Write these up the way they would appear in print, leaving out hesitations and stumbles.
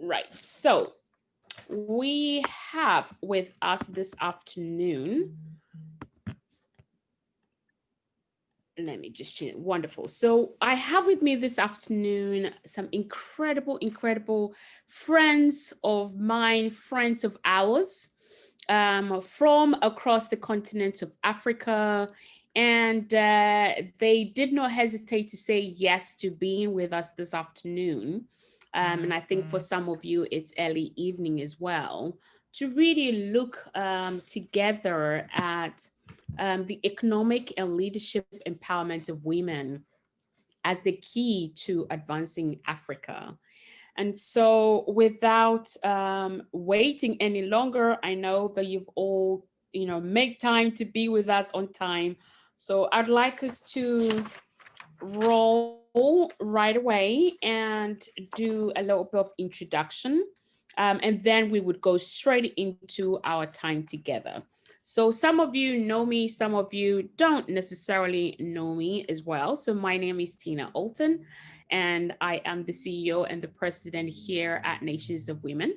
Right. So we have with us this afternoon, let me just change it. Wonderful. So I have with me this afternoon some incredible friends of mine, friends of ours, from across the continent of Africa. And they did not hesitate to say yes to being with us this afternoon. And I think for some of you, it's early evening as well, to really look together at the economic and leadership empowerment of women as the key to advancing Africa. And so without waiting any longer, I know that you've all, make time to be with us on time. So I'd like us to roll right away and do a little bit of introduction. And then we would go straight into our time together. So some of you know me, some of you don't necessarily know me as well. So my name is Tina Alton, and I am the CEO and the president here at Nations of Women.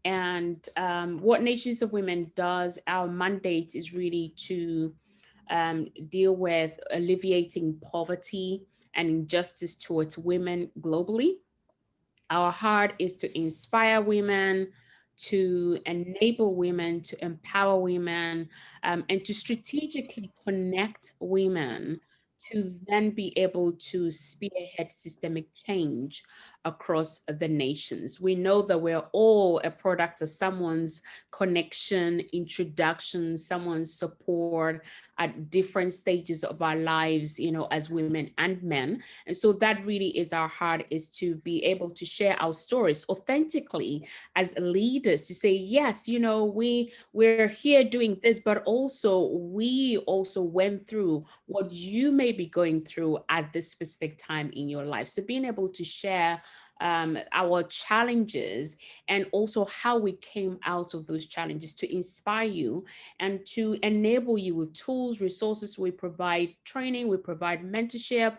And what Nations of Women does, our mandate is really to deal with alleviating poverty and injustice towards women globally. Our heart is to inspire women, to enable women, to empower women, and to strategically connect women to then be able to spearhead systemic change across the nations. We know that we're all a product of someone's connection, introduction, someone's support at different stages of our lives, as women and men. And so that really is our heart, is to be able to share our stories authentically as leaders, to say, yes, we're here doing this, but also we also went through what you may be going through at this specific time in your life. So being able to share our challenges and also how we came out of those challenges, to inspire you and to enable you with tools, resources. We provide training, we provide mentorship,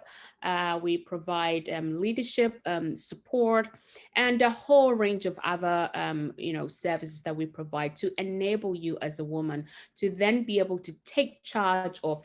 we provide leadership support, and a whole range of other services that we provide to enable you as a woman to then be able to take charge of,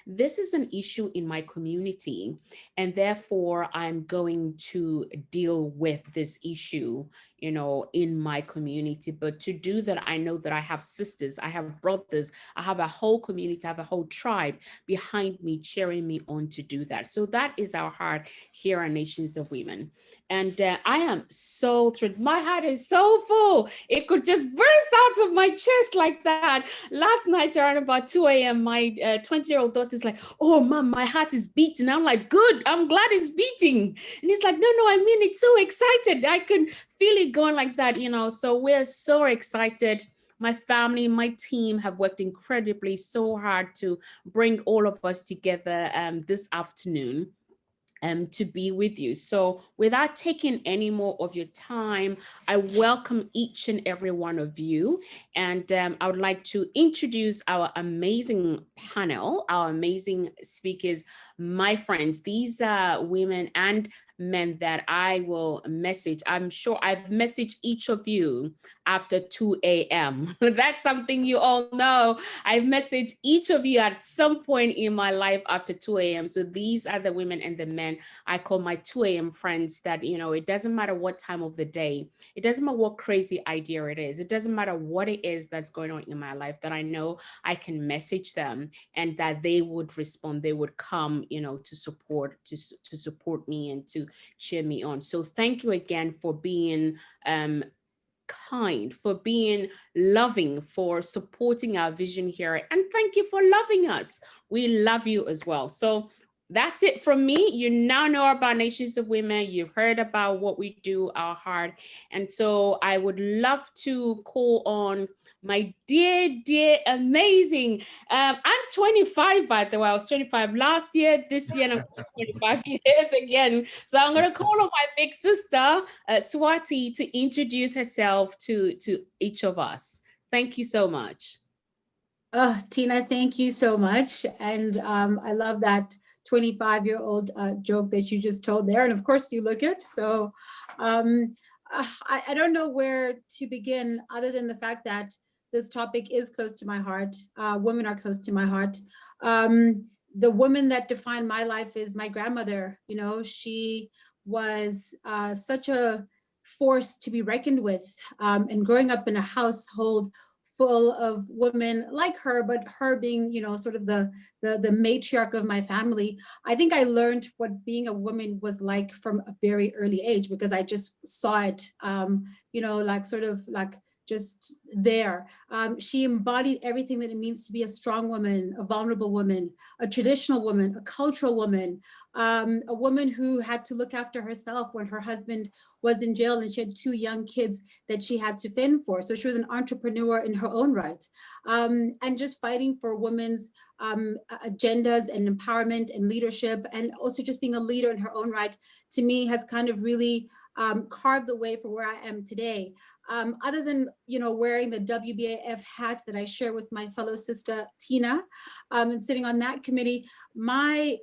this is an issue in my community, and therefore I'm going to deal with this issue in my community. But to do that, I know that I have sisters, I have brothers, I have a whole community, I have a whole tribe behind me, cheering me on to do that. So that is our heart here at Nations of Women. And I am so thrilled. My heart is so full. It could just burst out of my chest like that. Last night around about 2 a.m., my 20-year-old daughter's like, oh, Mom, my heart is beating. I'm like, good, I'm glad it's beating. And he's like, no, I mean, it's so excited. I can feel it going like that, So we're so excited. My family, my team have worked incredibly so hard to bring all of us together this afternoon to be with you. So without taking any more of your time, I welcome each and every one of you. And I would like to introduce our amazing panel, our amazing speakers, my friends. These are women and men that I will message. I'm sure I've messaged each of you after 2 a.m. That's something you all know. I've messaged each of you at some point in my life after 2 a.m. So these are the women and the men I call my 2 a.m. friends that, it doesn't matter what time of the day, it doesn't matter what crazy idea it is, it doesn't matter what it is that's going on in my life, that I know I can message them and that they would respond, they would come, to support me and to cheer me on. So thank you again for being kind, for being loving, for supporting our vision here. And thank you for loving us. We love you as well. So that's it from me. You now know about Nations of Women. You've heard about what we do, our heart. And so I would love to call on my dear, amazing. I'm 25, by the way. I was 25 last year, this year, and I'm 25 years again. So I'm going to call on my big sister, Swati, to introduce herself to each of us. Thank you so much. Tina, thank you so much. And I love that 25-year-old joke that you just told there. And of course you look it. So I don't know where to begin other than the fact that this topic is close to my heart. Women are close to my heart. The woman that defined my life is my grandmother. You know, she was such a force to be reckoned with. And growing up in a household full of women like her, but her being, you know, sort of the matriarch of my family, I think I learned what being a woman was like from a very early age because I just saw it, you know, like sort of like just there. She embodied everything that it means to be a strong woman, a vulnerable woman, a traditional woman, a cultural woman, a woman who had to look after herself when her husband was in jail and she had two young kids that she had to fend for. So she was an entrepreneur in her own right, and just fighting for women's agendas and empowerment and leadership, and also just being a leader in her own right, to me has kind of really carved the way for where I am today. Other than, you know, wearing the WBAF hat that I share with my fellow sister Tina, and sitting on that committee, my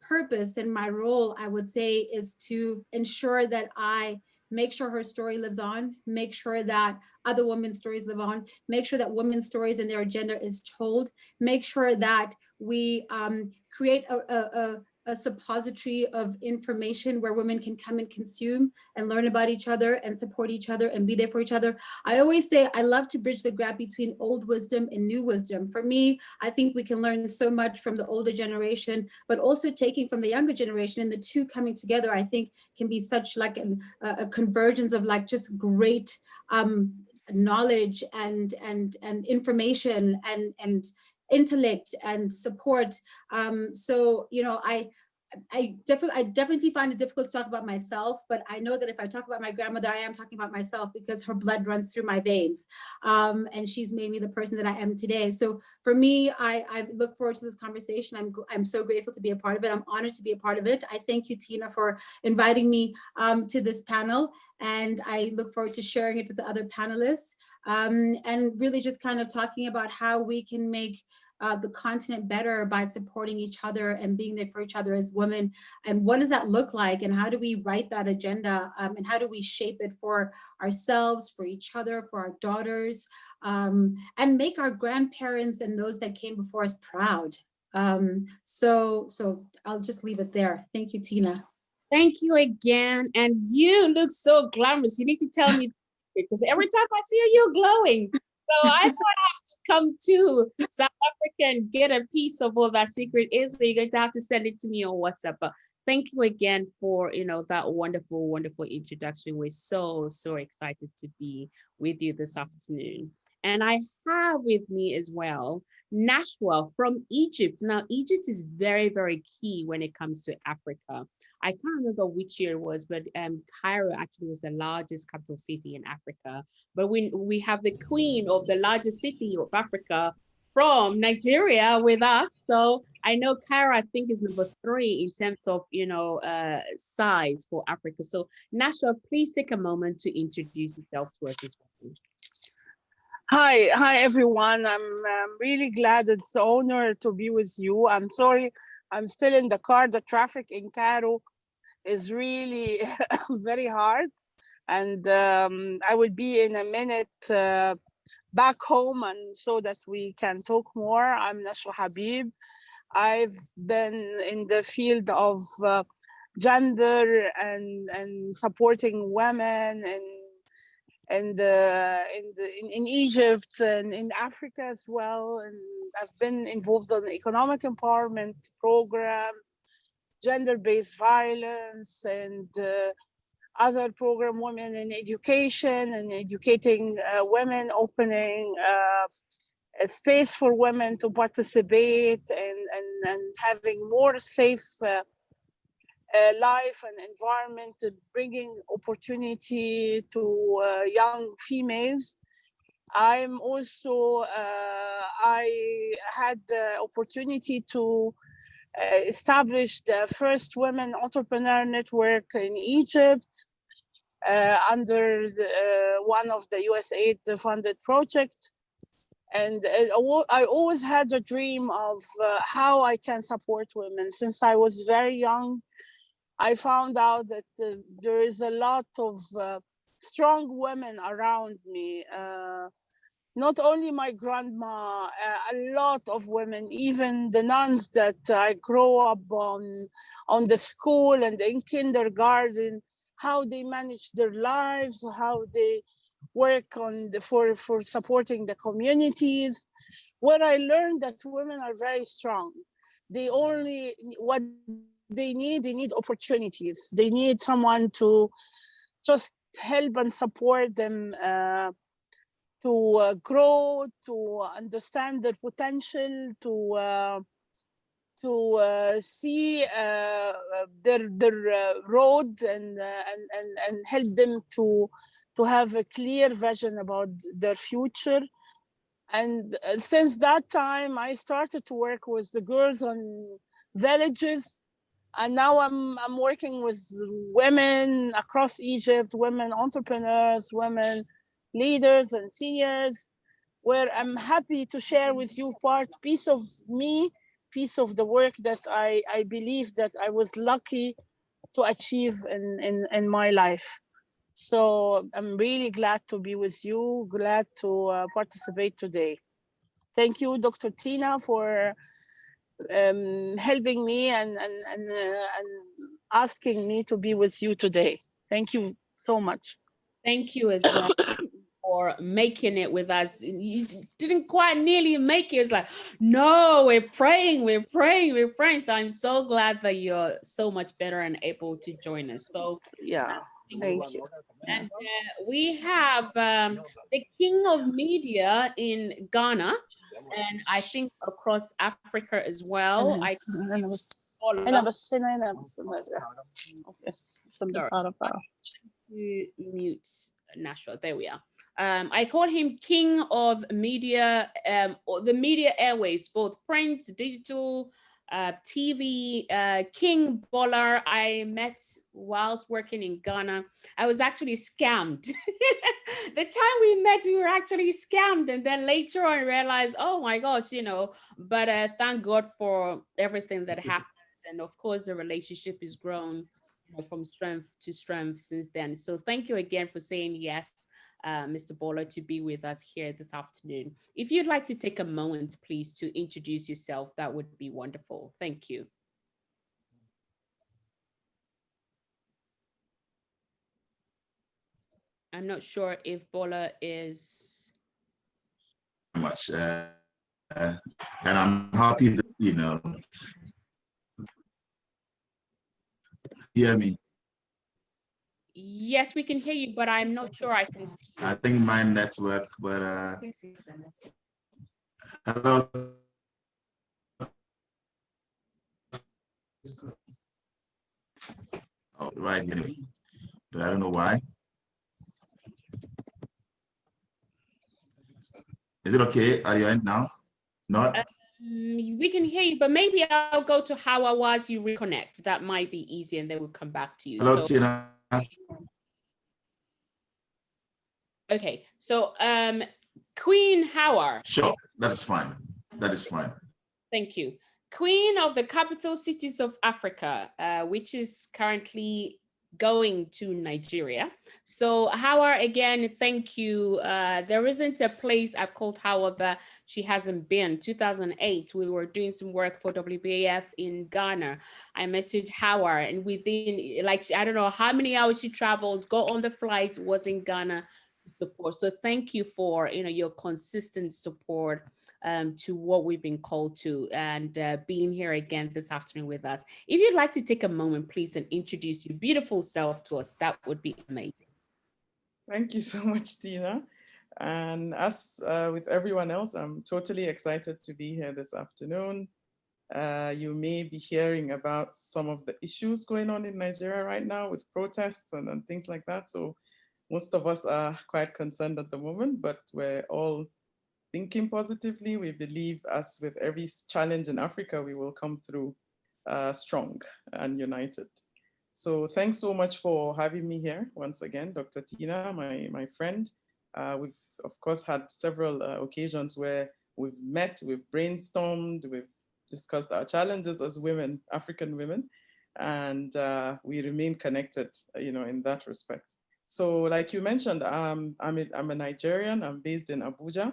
purpose and my role, I would say, is to ensure that I make sure her story lives on, make sure that other women's stories live on, make sure that women's stories and their agenda is told, make sure that we create a suppository of information where women can come and consume and learn about each other and support each other and be there for each other. I always say I love to bridge the gap between old wisdom and new wisdom. For me, I think we can learn so much from the older generation, but also taking from the younger generation, and the two coming together, I think can be such like a convergence of like just great knowledge and information and intellect and support. So, you know, I definitely find it difficult to talk about myself, but I know that if I talk about my grandmother, I am talking about myself because her blood runs through my veins, and she's made me the person that I am today. So for me, I look forward to this conversation. I'm so grateful to be a part of it. I'm honored to be a part of it. I thank you, Tina, for inviting me to this panel, and I look forward to sharing it with the other panelists, and really just kind of talking about how we can make the continent better by supporting each other and being there for each other as women. And what does that look like? And how do we write that agenda? And how do we shape it for ourselves, for each other, for our daughters, and make our grandparents and those that came before us proud? So I'll just leave it there. Thank you, Tina. Thank you again. And you look so glamorous. You need to tell me because every time I see you, you're glowing. So I thought I have to come to South Africa and get a piece of what that secret is. So you're going to have to send it to me on WhatsApp. But thank you again for, you know, that wonderful, wonderful introduction. We're so excited to be with you this afternoon. And I have with me as well Nashwa from Egypt. Now, Egypt is very key when it comes to Africa. I can't remember which year it was, but Cairo actually was the largest capital city in Africa. But we have the queen of the largest city of Africa from Nigeria with us. So I know Cairo, I think, is number 3 in terms of, you know, size for Africa. So Nashwa, please take a moment to introduce yourself to us as well. Hi everyone. I'm really glad. It's an honor to be with you. I'm sorry, I'm still in the car. The traffic in Cairo is really very hard, and I will be in a minute back home, and so that we can talk more. I'm Nashwa Habib. I've been in the field of gender and supporting women and in Egypt and in Africa as well. And I've been involved in economic empowerment programs, gender-based violence, and other program, women in education and educating women, opening a space for women to participate and having more safe life and environment, bringing opportunity to young females. I'm also, I had the opportunity to establish the first women entrepreneur network in Egypt under one of the USAID funded project. And I always had a dream of how I can support women since I was very young. I found out that there is a lot of strong women around me. Not only my grandma, a lot of women, even the nuns that I grew up on the school and in kindergarten, how they manage their lives, how they work on for supporting the communities, where I learned that women are very strong. They only, what they need opportunities. They need someone to just help and support them to grow, to understand their potential, to see their road and help them to have a clear vision about their future. And since that time, I started to work with the girls on villages, and now I'm working with women across Egypt, women entrepreneurs, women leaders and seniors, where I'm happy to share with you piece of me, piece of the work that I believe that I was lucky to achieve in my life. So I'm really glad to be with you, glad to participate today. Thank you, Dr. Tina, for helping me and asking me to be with you today. Thank you so much. Thank you as well for making it with us. You didn't quite nearly make it. It's like, no, we're praying, we're praying, we're praying. So I'm so glad that you're so much better and able to join us. So Yeah, thank you. and we have the king of media in Ghana, and I think across Africa as well. هنا بس هنا بس okay. Sorry. To mute Nashua. There we are. I call him king of media, or the media airways, both print, digital, TV. King Bolar, I met whilst working in Ghana. I was actually scammed. The time we met, we were actually scammed. And then later on, I realized, oh my gosh, but thank God for everything that happens. And of course, the relationship is grown from strength to strength since then. So thank you again for saying yes, Mr. Bola, to be with us here this afternoon. If you'd like to take a moment, please, to introduce yourself, that would be wonderful. Thank you. I'm not sure if Bola is... Much, and I'm happy that, hear me. Yes, we can hear you, but I'm not sure I can see you. I think my network, but hello. Oh, right, anyway, but I don't know why. Is it okay? Are you in now? Not? We can hear you, but maybe I'll go to how I was, you reconnect. That might be easy, and then we'll come back to you. Hello, Tina. Okay, so Queen Howard. Sure, that is fine. That is fine. Thank you. Queen of the capital cities of Africa, which is currently going to Nigeria. So Howard, again, thank you. There isn't a place I've called Howard that she hasn't been. 2008, we were doing some work for WBAF in Ghana. I messaged Howard, and within, like, I don't know how many hours she traveled, got on the flight, was in Ghana to support. So thank you for, your consistent support to what we've been called to, and being here again this afternoon with us. If you'd like to take a moment, please, and introduce your beautiful self to us, that would be amazing. Thank you so much, Tina. And as with everyone else, I'm totally excited to be here this afternoon. You may be hearing about some of the issues going on in Nigeria right now with protests and things like that. So most of us are quite concerned at the moment, but we're all thinking positively. We believe, as with every challenge in Africa, we will come through strong and united. So thanks so much for having me here once again, Dr. Tina, my friend. We've of course had several occasions where we've met, we've brainstormed, we've discussed our challenges as women, African women. and we remain connected, in that respect. So like you mentioned, I'm a Nigerian. I'm based in Abuja,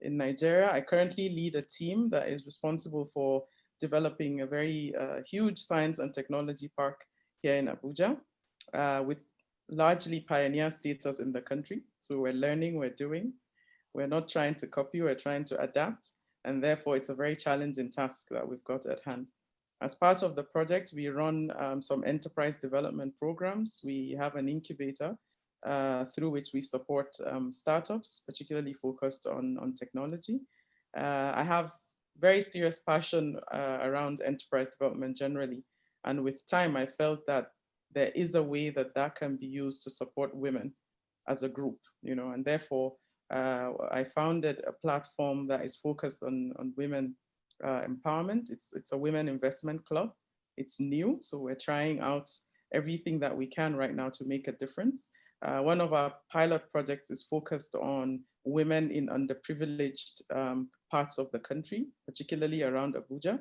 in Nigeria. I currently lead a team that is responsible for developing a very huge science and technology park here in Abuja, with largely pioneer status in the country. So we're learning, we're doing. We're not trying to copy, we're trying to adapt. And therefore, it's a very challenging task that we've got at hand. As part of the project, we run some enterprise development programs. We have an incubator through which we support startups, particularly focused on technology. I have very serious passion around enterprise development generally. And with time, I felt that there is a way that that can be used to support women as a group, and therefore I founded a platform that is focused on women empowerment. It's a women investment club. It's new, so we're trying out everything that we can right now to make a difference. One of our pilot projects is focused on women in underprivileged parts of the country, particularly around Abuja.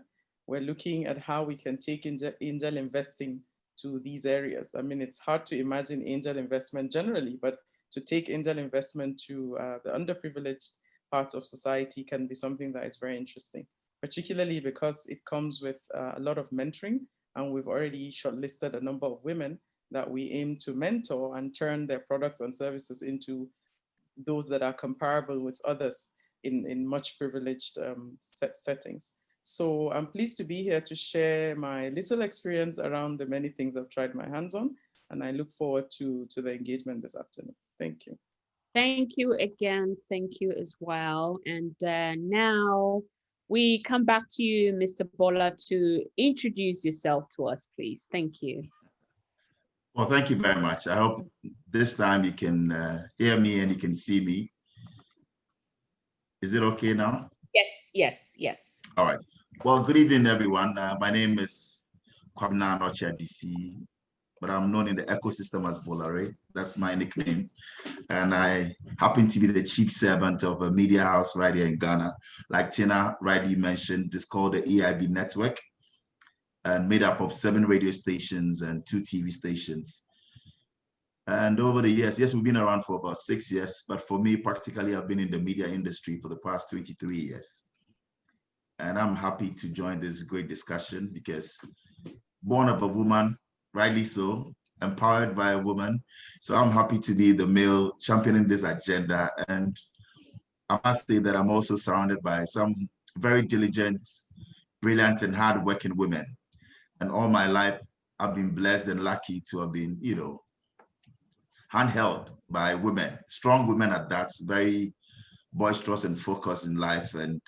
We're looking at how we can take angel investing to these areas. I mean, it's hard to imagine angel investment generally, but to take angel investment to the underprivileged parts of society can be something that is very interesting, particularly because it comes with a lot of mentoring. And we've already shortlisted a number of women that we aim to mentor and turn their products and services into those that are comparable with others in much privileged settings. So I'm pleased to be here to share my little experience around the many things I've tried my hands on. And I look forward to the engagement this afternoon. Thank you. Thank you again. Thank you as well. And now we come back to you, Mr. Bola, to introduce yourself to us, please. Thank you. Well, thank you very much. I hope this time you can hear me and you can see me. Is it okay now? Yes, yes, yes. All right. Well, good evening, everyone. My name is Kwabena Anoche DC, but I'm known in the ecosystem as Bolare. That's my nickname. And I happen to be the chief servant of a media house right here in Ghana. Like Tina rightly mentioned, it's called the EIB Network, and made up of 7 radio stations and 2 TV stations. And over the years, yes, we've been around for about 6 years, but for me, practically, I've been in the media industry for the past 23 years. And I'm happy to join this great discussion because born of a woman, rightly so, empowered by a woman. So I'm happy to be the male championing this agenda. And I must say that I'm also surrounded by some very diligent, brilliant, and hardworking women. And all my life, I've been blessed and lucky to have been, handheld by women, strong women at that, very boisterous and focused in life and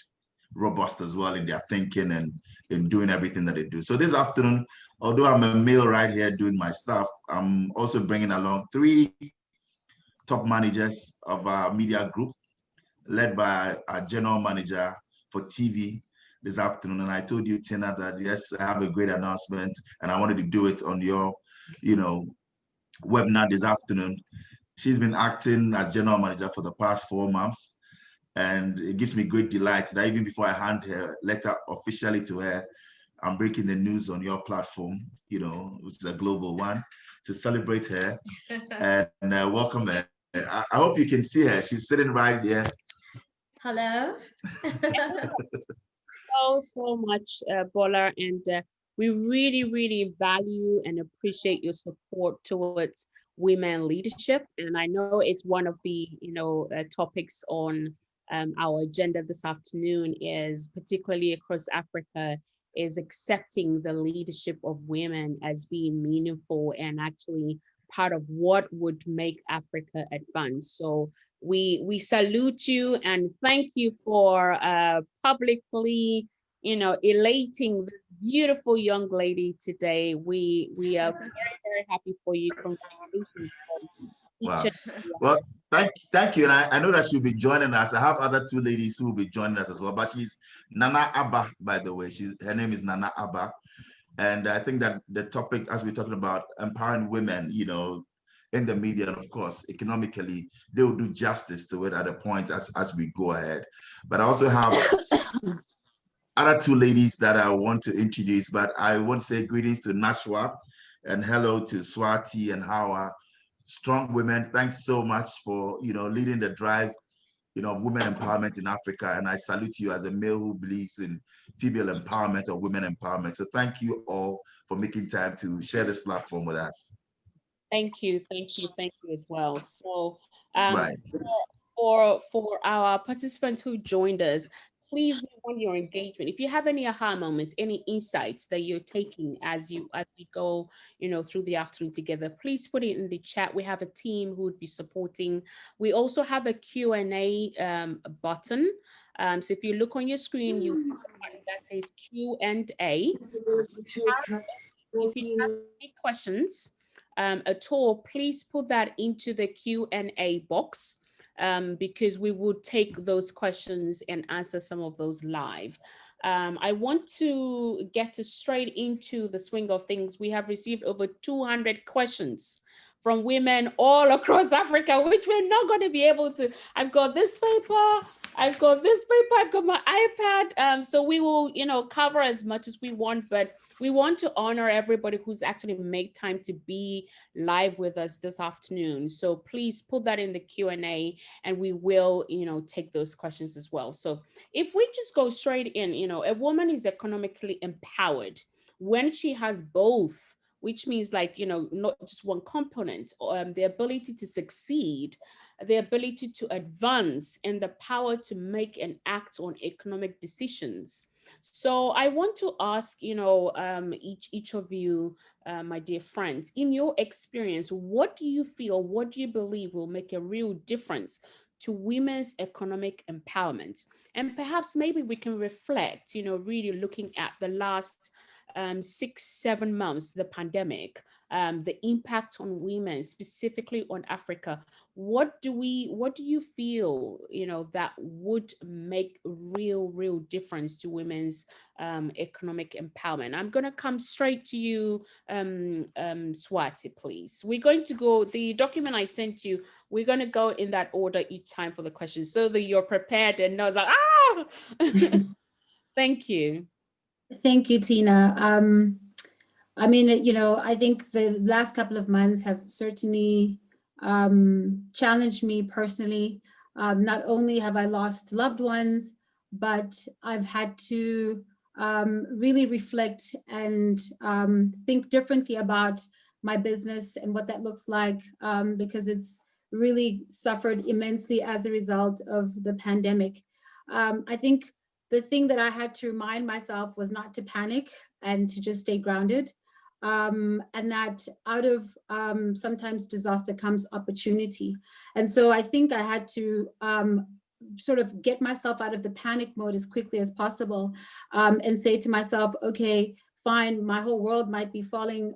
robust as well in their thinking and in doing everything that they do. So this afternoon, although I'm a male right here doing my stuff, I'm also bringing along 3 top managers of our media group, led by our general manager for TV this afternoon. And I told you, Tina, that yes, I have a great announcement and I wanted to do it on your, webinar this afternoon. She's been acting as general manager for the past 4 months. And it gives me great delight that even before I hand her letter officially to her, I'm breaking the news on your platform, which is a global one, to celebrate her and welcome her. I hope you can see her. She's sitting right here. Hello. So much, Bola, and we really, really value and appreciate your support towards women leadership. And I know it's one of the, topics on our agenda this afternoon, is particularly across Africa, is accepting the leadership of women as being meaningful and actually part of what would make Africa advance. So we salute you and thank you for publicly, elating this beautiful young lady today. We are very, very happy for you. Congratulations. Wow. Well, thank you. And I know that she'll be joining us. I have other 2 ladies who will be joining us as well, but she's Nana Abba, by the way. Her name is Nana Abba. And I think that the topic, as we're talking about empowering women, in the media, and of course, economically, they will do justice to it at a point as we go ahead. But I also have other two ladies that I want to introduce, but I want to say greetings to Nashwa and hello to Swati and Hawa. Strong women, thanks so much for leading the drive of women empowerment in Africa. And I salute you as a male who believes in female empowerment or women empowerment. So thank you all for making time to share this platform with us. Thank you as well. So Right. for our participants who joined us, please, we want your engagement. If you have any aha moments, any insights that you're taking as we go, through the afternoon together, please put it in the chat. We have a team who would be supporting. We also have a Q&A button. So if you look on your screen, you have a button that says Q&A. If you have any questions at all, please put that into the Q&A box. Because we would take those questions and answer some of those live. I want to get straight into the swing of things. We have received over 200 questions from women all across Africa, which we're not going to be able to. I've got this paper, I've got my iPad. So we will, cover as much as we want, but we want to honor everybody who's actually made time to be live with us this afternoon. So please put that in the Q&A and we will, take those questions as well. So if we just go straight in, a woman is economically empowered when she has both, which means not just one component, the ability to succeed, the ability to advance, and the power to make and act on economic decisions. So I want to ask, each of you, my dear friends, in your experience, what do you believe will make a real difference to women's economic empowerment? And perhaps maybe we can reflect, really looking at the last 6-7 months, the pandemic, the impact on women, specifically on Africa. What do you feel, that would make real difference to women's economic empowerment? I'm going to come straight to you, Swati, please. We're going to go, the document I sent you, we're going to go in that order each time for the questions so that you're prepared and know that, Thank you. Thank you, Tina. I mean, I think the last couple of months have certainly challenged me personally. Not only have I lost loved ones, but I've had to really reflect and think differently about my business and what that looks like, because it's really suffered immensely as a result of the pandemic. I think the thing that I had to remind myself was not to panic and to just stay grounded. And that out of sometimes disaster comes opportunity. And so I think I had to sort of get myself out of the panic mode as quickly as possible, and say to myself, okay, fine, my whole world might be falling,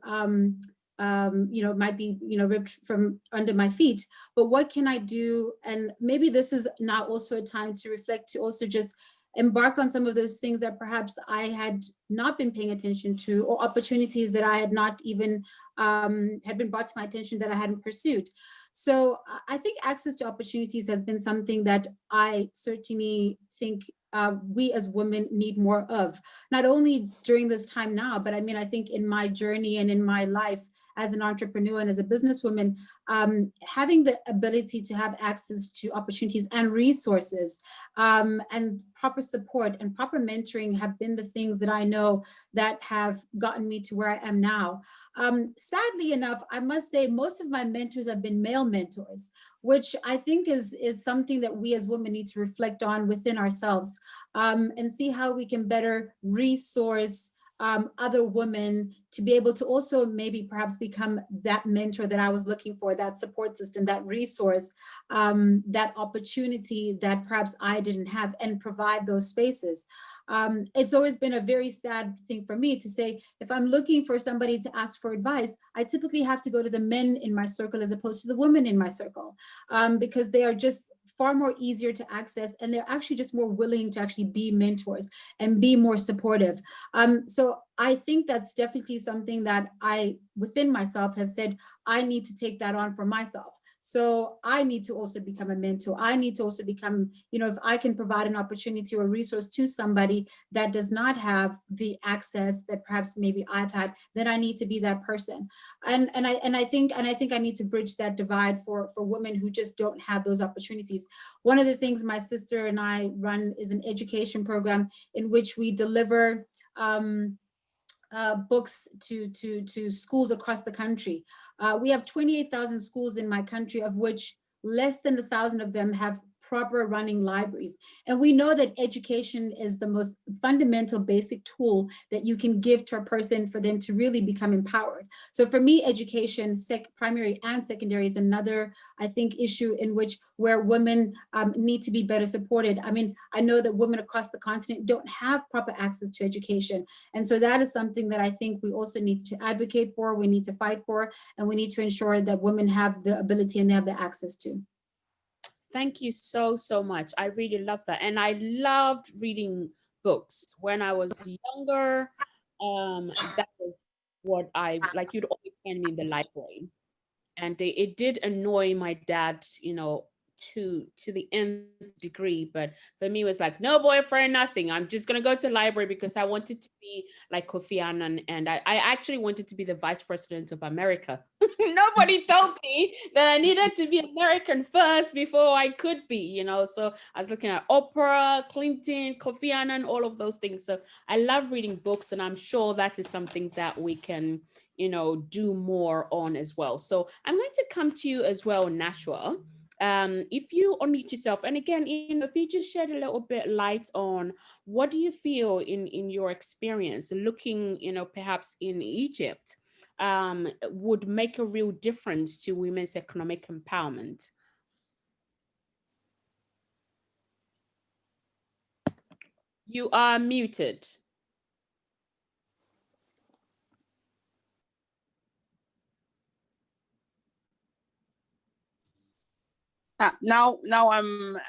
might be, ripped from under my feet, but what can I do? And maybe this is now also a time to reflect, to also just embark on some of those things that perhaps I had not been paying attention to, or opportunities that I had not even had been brought to my attention that I hadn't pursued. So I think access to opportunities has been something that I certainly think we as women need more of, not only during this time now, but I mean, I think in my journey and in my life as an entrepreneur and as a businesswoman, having the ability to have access to opportunities and resources, and proper support and proper mentoring have been the things that I know that have gotten me to where I am now. Sadly enough, I must say most of my mentors have been male mentors, which I think is something that we as women need to reflect on within ourselves, and see how we can better resource other women to be able to also maybe perhaps become that mentor that I was looking for, that support system, that resource, that opportunity that perhaps I didn't have, and provide those spaces. It's always been a very sad thing for me to say, if I'm looking for somebody to ask for advice, I typically have to go to the men in my circle as opposed to the women in my circle, because they are just far more easier to access, and they're actually just more willing to actually be mentors and be more supportive. So I think that's definitely something that I, within myself, have said, I need to take that on for myself. So I need to also become a mentor. I need to also become, you know, if I can provide an opportunity or resource to somebody that does not have the access that perhaps maybe I've had, then I need to be that person. And I think I need to bridge that divide for women who just don't have those opportunities. One of the things my sister and I run is an education program in which we deliver books to schools across the country. We have 28,000 schools in my country, of which less than 1,000 of them have proper running libraries. And we know that education is the most fundamental basic tool that you can give to a person for them to really become empowered. So for me, education, primary and secondary, is another, I think, issue in which where women need to be better supported. I mean, I know that women across the continent don't have proper access to education. And so that is something that I think we also need to advocate for, we need to fight for, and we need to ensure that women have the ability and they have the access to. Thank you so, so much. I really love that. And I loved reading books when I was younger. That was what like, you'd always find me in the library. And it did annoy my dad, you know, to the nth degree. But for me, it was like, no boyfriend, nothing. I'm just gonna go to the library because I wanted to be like Kofi Annan, and I actually wanted to be the vice president of America. Nobody told me that I needed to be American first before I could be, you know. So I was looking at Oprah, Clinton, Kofi Annan, all of those things. So I love reading books, and I'm sure that is something that we can, you know, do more on as well. So I'm going to come to you as well, Nashua. If you unmute yourself, and again, you know, if you just shed a little bit light on what do you feel in your experience looking, you know, perhaps in Egypt, would make a real difference to women's economic empowerment? You are muted. Now I'm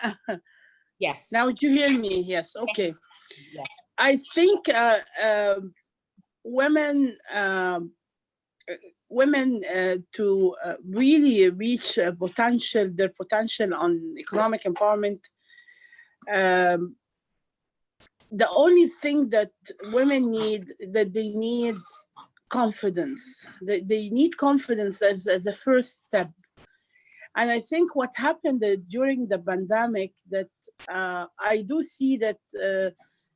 Yes. now you hear me? Yes. Okay. Yes. I think women to really reach their potential on economic empowerment. The only thing that women need, that they need confidence. They need confidence as a first step. And I think what happened during the pandemic, that I do see that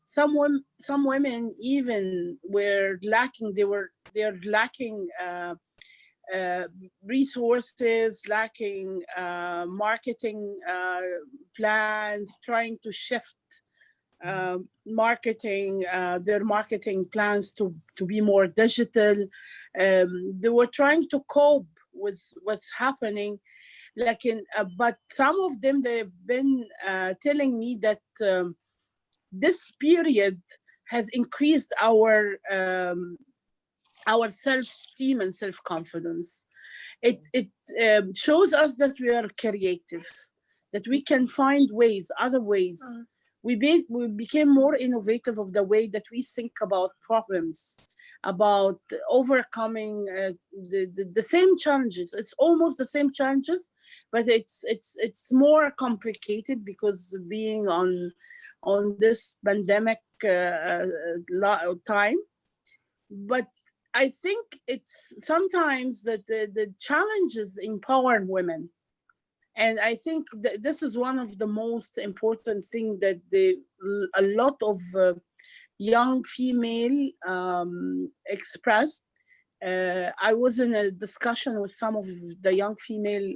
some women even were lacking. They're lacking resources, lacking marketing plans, trying to shift their marketing plans to be more digital. They were trying to cope with what's happening. But some of them, they've been telling me that this period has increased our self-esteem and self-confidence. It shows us that we are creative, that we can find other ways. We became more innovative of the way that we think about problems, about overcoming the same challenges. It's almost the same challenges, but it's more complicated because being on this pandemic time. But I think it's sometimes that the challenges empower women. And I think that this is one of the most important things that a lot of young female expressed. I was in a discussion with some of the young female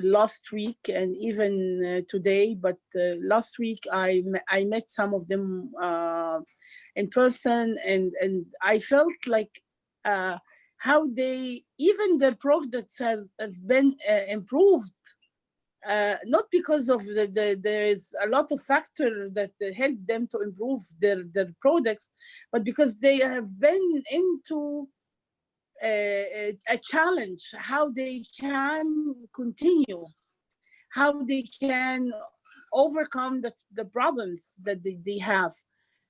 last week and even today, but last week I met some of them in person, and I felt like how even their products has been improved, not because of there is a lot of factors that help them to improve their products, but because they have been into a challenge, how they can continue, how they can overcome the problems that they have.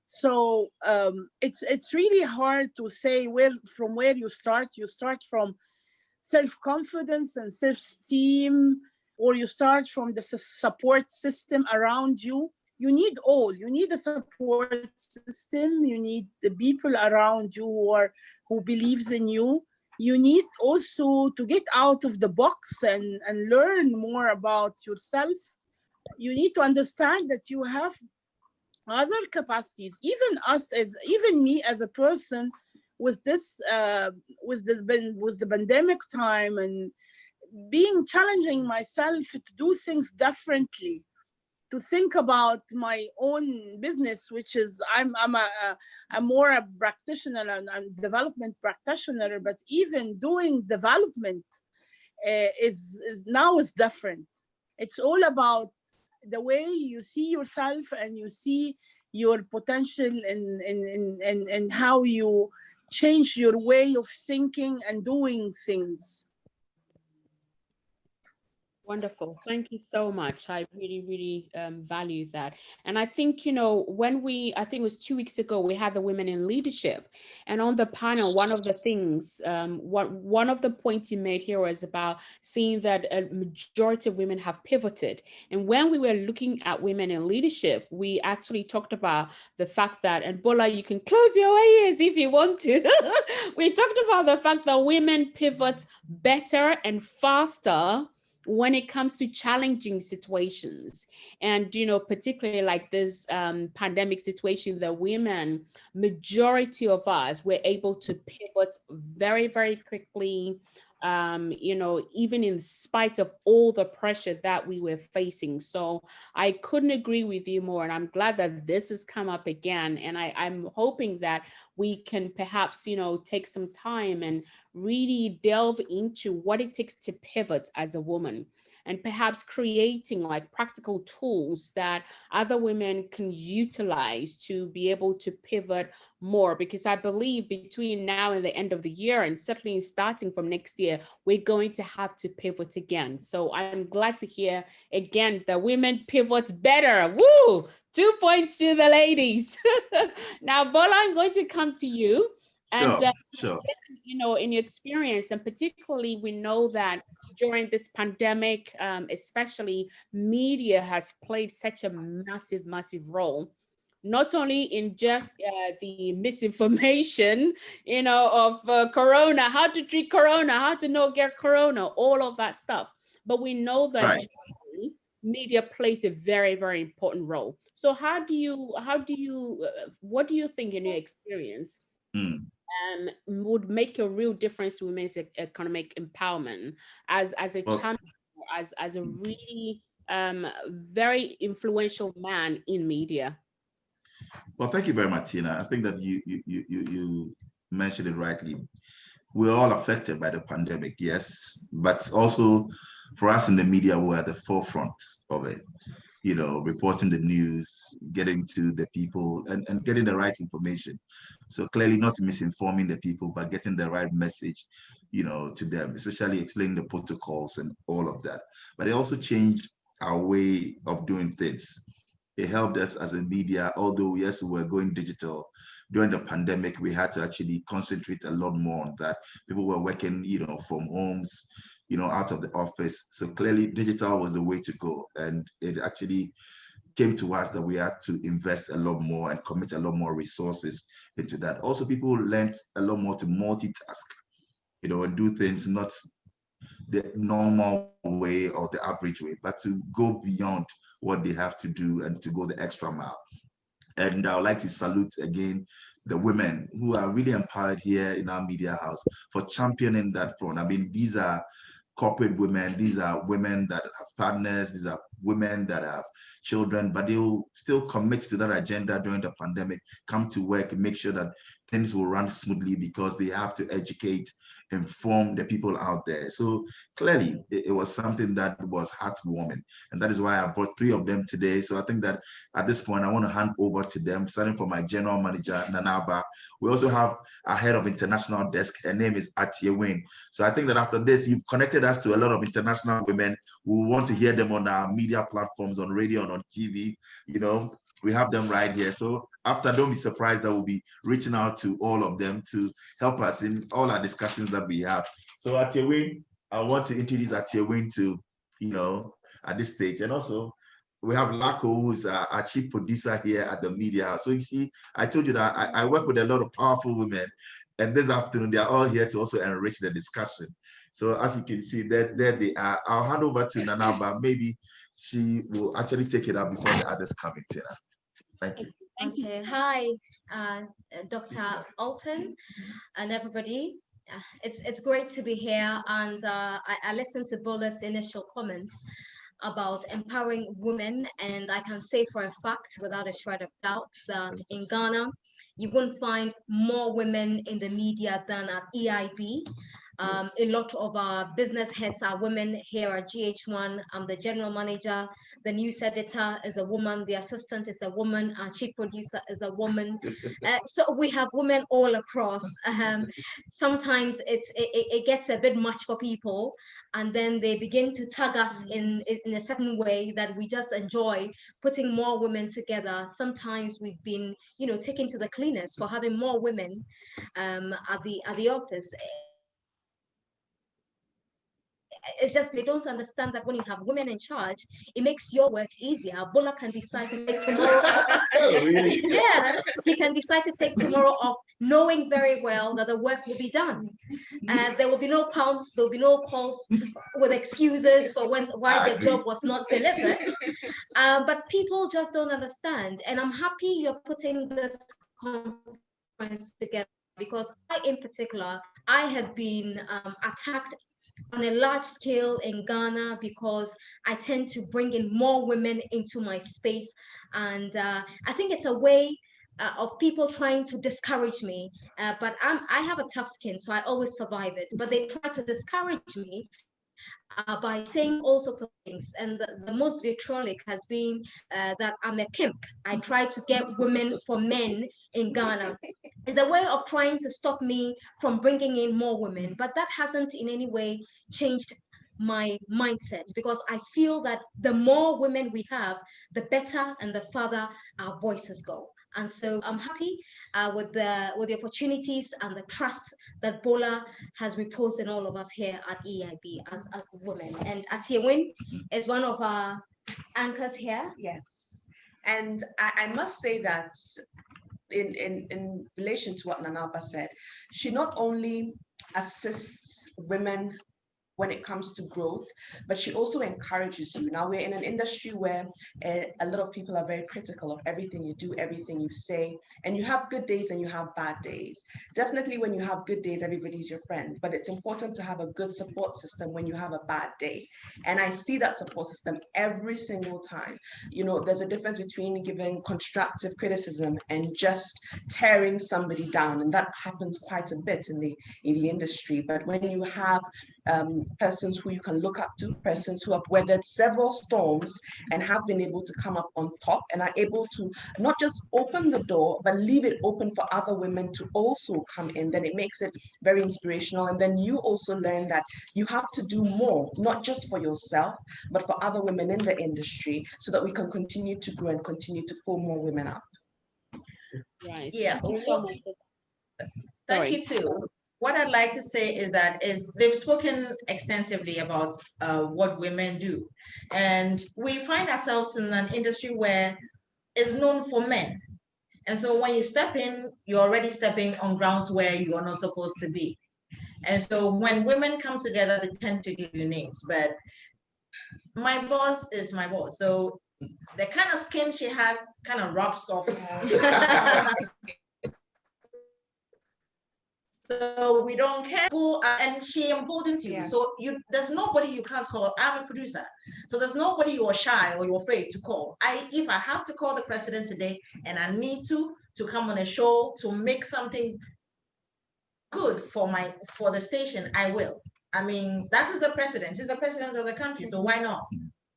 So it's really hard to say from where you start. You start from self-confidence and self-esteem, or you start from the support system around you. You need all. You need a support system. You need the people around you who believes in you. You need also to get out of the box and learn more about yourself. You need to understand that you have other capacities. Even me as a person, with this with the pandemic time, and being challenging myself to do things differently, to think about my own business, which is I'm more a practitioner and development practitioner, but even doing development is now is different. It's all about the way you see yourself and you see your potential, and how you change your way of thinking and doing things. Wonderful. Thank you so much. I really, really value that. And I think, you know, I think it was 2 weeks ago, we had the women in leadership. And on the panel, one of the things, one of the points you made here was about seeing that a majority of women have pivoted. And when we were looking at women in leadership, we actually talked about the fact that, and Bola, you can close your ears if you want to. We talked about the fact that women pivot better and faster when it comes to challenging situations. And, you know, particularly like this pandemic situation, the women, majority of us were able to pivot very, very quickly, you know, even in spite of all the pressure that we were facing. So I couldn't agree with you more. And I'm glad that this has come up again. And I'm hoping that we can perhaps, you know, take some time and really delve into what it takes to pivot as a woman, and perhaps creating like practical tools that other women can utilize to be able to pivot more. Because I believe between now and the end of the year, and certainly starting from next year, we're going to have to pivot again. So I'm glad to hear again that women pivot better. Woo! 2 points to the ladies. Now, Bola, I'm going to come to you. And, sure. You know, in your experience, and particularly we know that during this pandemic, especially media has played such a massive, massive role, not only in just the misinformation, you know, of Corona, how to treat Corona, how to not get Corona, all of that stuff. But we know that media plays a very, very important role. So what do you think in your experience would make a real difference to women's economic empowerment as a champion, as a really very influential man in media? Well, thank you very much, Tina. I think that you mentioned it rightly. We're all affected by the pandemic, yes, but also for us in the media, we're at the forefront of it. You know, reporting the news, getting to the people, and getting the right information. So clearly not misinforming the people, but getting the right message, you know, to them, especially explaining the protocols and all of that. But it also changed our way of doing things. It helped us as a media, although yes, we were going digital. During the pandemic, we had to actually concentrate a lot more on that. People were working, you know, from homes, you know, out of the office. So clearly digital was the way to go. And it actually came to us that we had to invest a lot more and commit a lot more resources into that. Also, people learned a lot more to multitask, you know, and do things not the normal way or the average way, but to go beyond what they have to do and to go the extra mile. And I would like to salute again the women who are really empowered here in our media house for championing that front. I mean, these are corporate women, these are women that have partners, these are women that have children, but they will still commit to that agenda during the pandemic, come to work and make sure that things will run smoothly because they have to educate, inform the people out there. So clearly it was something that was heartwarming. And that is why I brought 3 of them today. So I think that at this point, I want to hand over to them, starting from my general manager, Nanaba. We also have a head of international desk. Her name is Atia Wayne. So I think that after this, you've connected us to a lot of international women. We want to hear them on our media platforms, on radio and on TV. You know, we have them right here. So after, don't be surprised that we'll be reaching out to all of them to help us in all our discussions that we have. So Atiewin, I want to introduce Atiewin to, at this stage. And also, we have Lako, who's our chief producer here at the media house. So you see, I told you that I work with a lot of powerful women, and this afternoon, they are all here to also enrich the discussion. So as you can see, there they are. I'll hand over to Nana, but maybe she will actually take it up before the others come in, Tina. Thank you. Okay, hi, Dr. Alton and everybody. It's great to be here, and I listened to Bola's initial comments about empowering women, and I can say for a fact, without a shred of doubt, that in Ghana, you won't find more women in the media than at EIB. A lot of our business heads are women here at GH1. I'm the general manager. The news editor is a woman. The assistant is a woman. Our chief producer is a woman. So we have women all across. Sometimes it gets a bit much for people, and then they begin to tag us in a certain way that we just enjoy putting more women together. Sometimes we've been, taken to the cleaners for having more women at the office. It's just they don't understand that when you have women in charge, it makes your work easier. Bola can decide to take tomorrow off. Really? Yeah, he can decide to take tomorrow off, knowing very well that the work will be done. There will be no palms, there will be no calls with excuses for why the job was not delivered. But people just don't understand. And I'm happy you're putting this conference together, because in particular, I have been attacked on a large scale in Ghana because I tend to bring in more women into my space. And I think it's a way of people trying to discourage me. But I have a tough skin, so I always survive it. But they try to discourage me by saying all sorts of things. And the most vitriolic has been that I'm a pimp. I try to get women for men in Ghana. It's a way of trying to stop me from bringing in more women, but that hasn't in any way changed my mindset, because I feel that the more women we have, the better and the further our voices go. And so I'm happy with the opportunities and the trust that Bola has reposed in all of us here at EIB as women. And Atiewin is one of our anchors here. Yes, and I must say that in relation to what Nanaba said, she not only assists women when it comes to growth, but she also encourages you. Now, we're in an industry where a lot of people are very critical of everything you do, everything you say, and you have good days and you have bad days. Definitely when you have good days, everybody's your friend, but it's important to have a good support system when you have a bad day. And I see that support system every single time. There's a difference between giving constructive criticism and just tearing somebody down, and that happens quite a bit in the industry. But when you have persons who you can look up to, persons who have weathered several storms and have been able to come up on top and are able to not just open the door, but leave it open for other women to also come in, then it makes it very inspirational. And then you also learn that you have to do more, not just for yourself, but for other women in the industry, so that we can continue to grow and continue to pull more women up. Right. Yeah. Thank you too. What I'd like to say is that they've spoken extensively about what women do. And we find ourselves in an industry where it's known for men. And so when you step in, you're already stepping on grounds where you are not supposed to be. And so when women come together, they tend to give you names. But my boss is my boss. So the kind of skin she has kind of rubs off. So we don't care, and she emboldens you. Yeah. So there's nobody you can't call. I'm a producer, so there's nobody you're shy or you're afraid to call. If I have to call the president today and I need to come on a show to make something good for the station, I will. I mean, that is the president. He's the president of the country, so why not?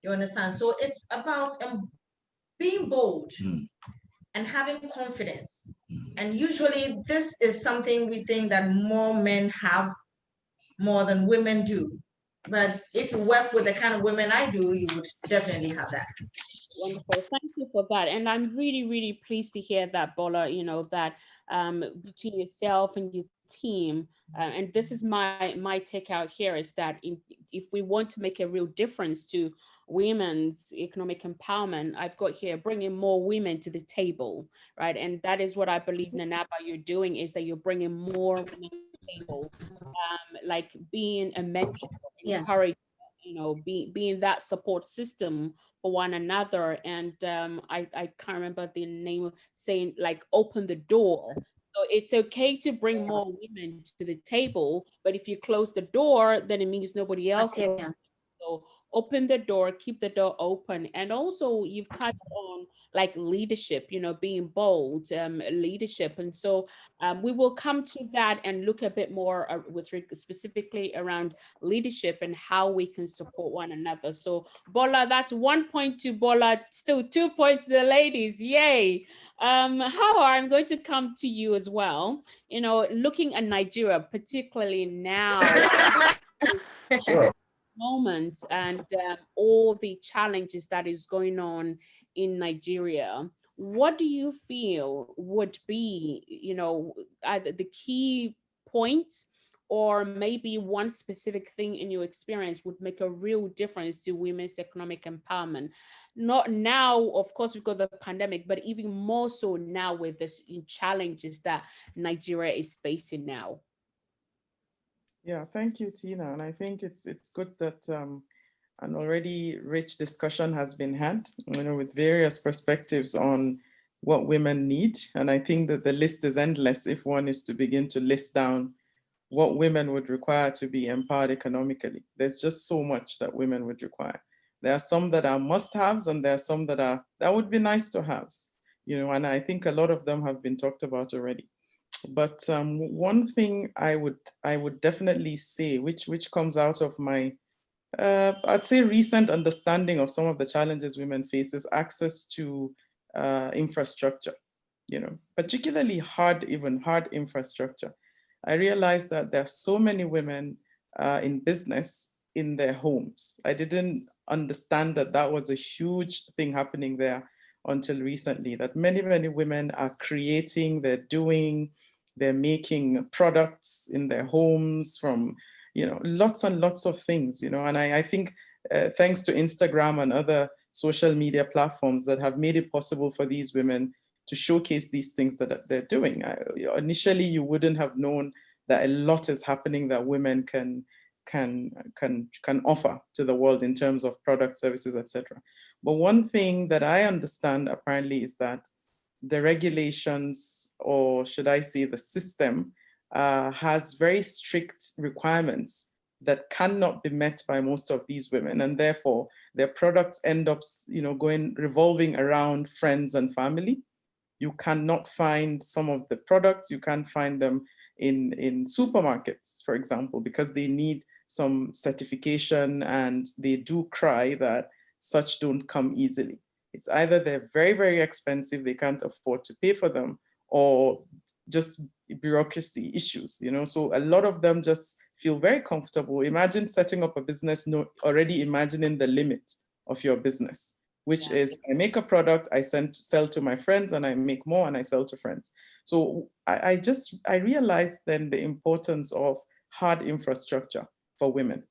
You understand? So it's about being bold. And having confidence. And usually this is something we think that more men have more than women do. But if you work with the kind of women I do, you would definitely have that. Wonderful. Thank you for that. And I'm really, really pleased to hear that, Bola, that between yourself and your team, and this is my takeout here, is that if we want to make a real difference to women's economic empowerment, I've got here bringing more women to the table, right? And that is what I believe, Nanaba, you're doing, is that you're bringing more women to the table, like being a mentor, Yeah. encourage, being that support system for one another. And I can't remember the name, saying like open the door. So it's okay to bring more women to the table, but if you close the door, then it means nobody else. Yeah. So open the door, keep the door open. And also you've touched on like leadership, being bold, leadership. And so we will come to that and look a bit more specifically around leadership and how we can support one another. So Bola, that's 1 point to Bola, still 2 points to the ladies. Yay. Howard, I'm going to come to you as well. Looking at Nigeria, particularly now, Sure. moment, and all the challenges that is going on in Nigeria, what do you feel would be, either the key points, or maybe one specific thing in your experience would make a real difference to women's economic empowerment? Not now, of course, we've got the pandemic, but even more so now with this challenges that Nigeria is facing now. Yeah, thank you, Tina. And I think it's good that an already rich discussion has been had, with various perspectives on what women need. And I think that the list is endless if one is to begin to list down what women would require to be empowered economically. There's just so much that women would require. There are some that are must-haves, and there are some that would be nice to haves, and I think a lot of them have been talked about already. But one thing I would definitely say, which comes out of my, I'd say, recent understanding of some of the challenges women face, is access to infrastructure, particularly hard infrastructure. I realized that there are so many women in business in their homes. I didn't understand that was a huge thing happening there until recently, that many, many women are creating, they're making products in their homes from, lots and lots of things, and I think thanks to Instagram and other social media platforms that have made it possible for these women to showcase these things that they're doing. Initially, you wouldn't have known that a lot is happening that women can offer to the world in terms of product, services, etc. But one thing that I understand apparently is that the regulations, or should I say the system, has very strict requirements that cannot be met by most of these women, and therefore their products end up, revolving around friends and family. You cannot find some of the products, you can't find them in supermarkets, for example, because they need some certification, and they do cry that such don't come easily. It's either they're very, very expensive, they can't afford to pay for them, or just bureaucracy issues, So a lot of them just feel very comfortable. Imagine setting up a business, already imagining the limit of your business, which is, I make a product, I sell to my friends, and I make more and I sell to friends. So I realized then the importance of hard infrastructure for women.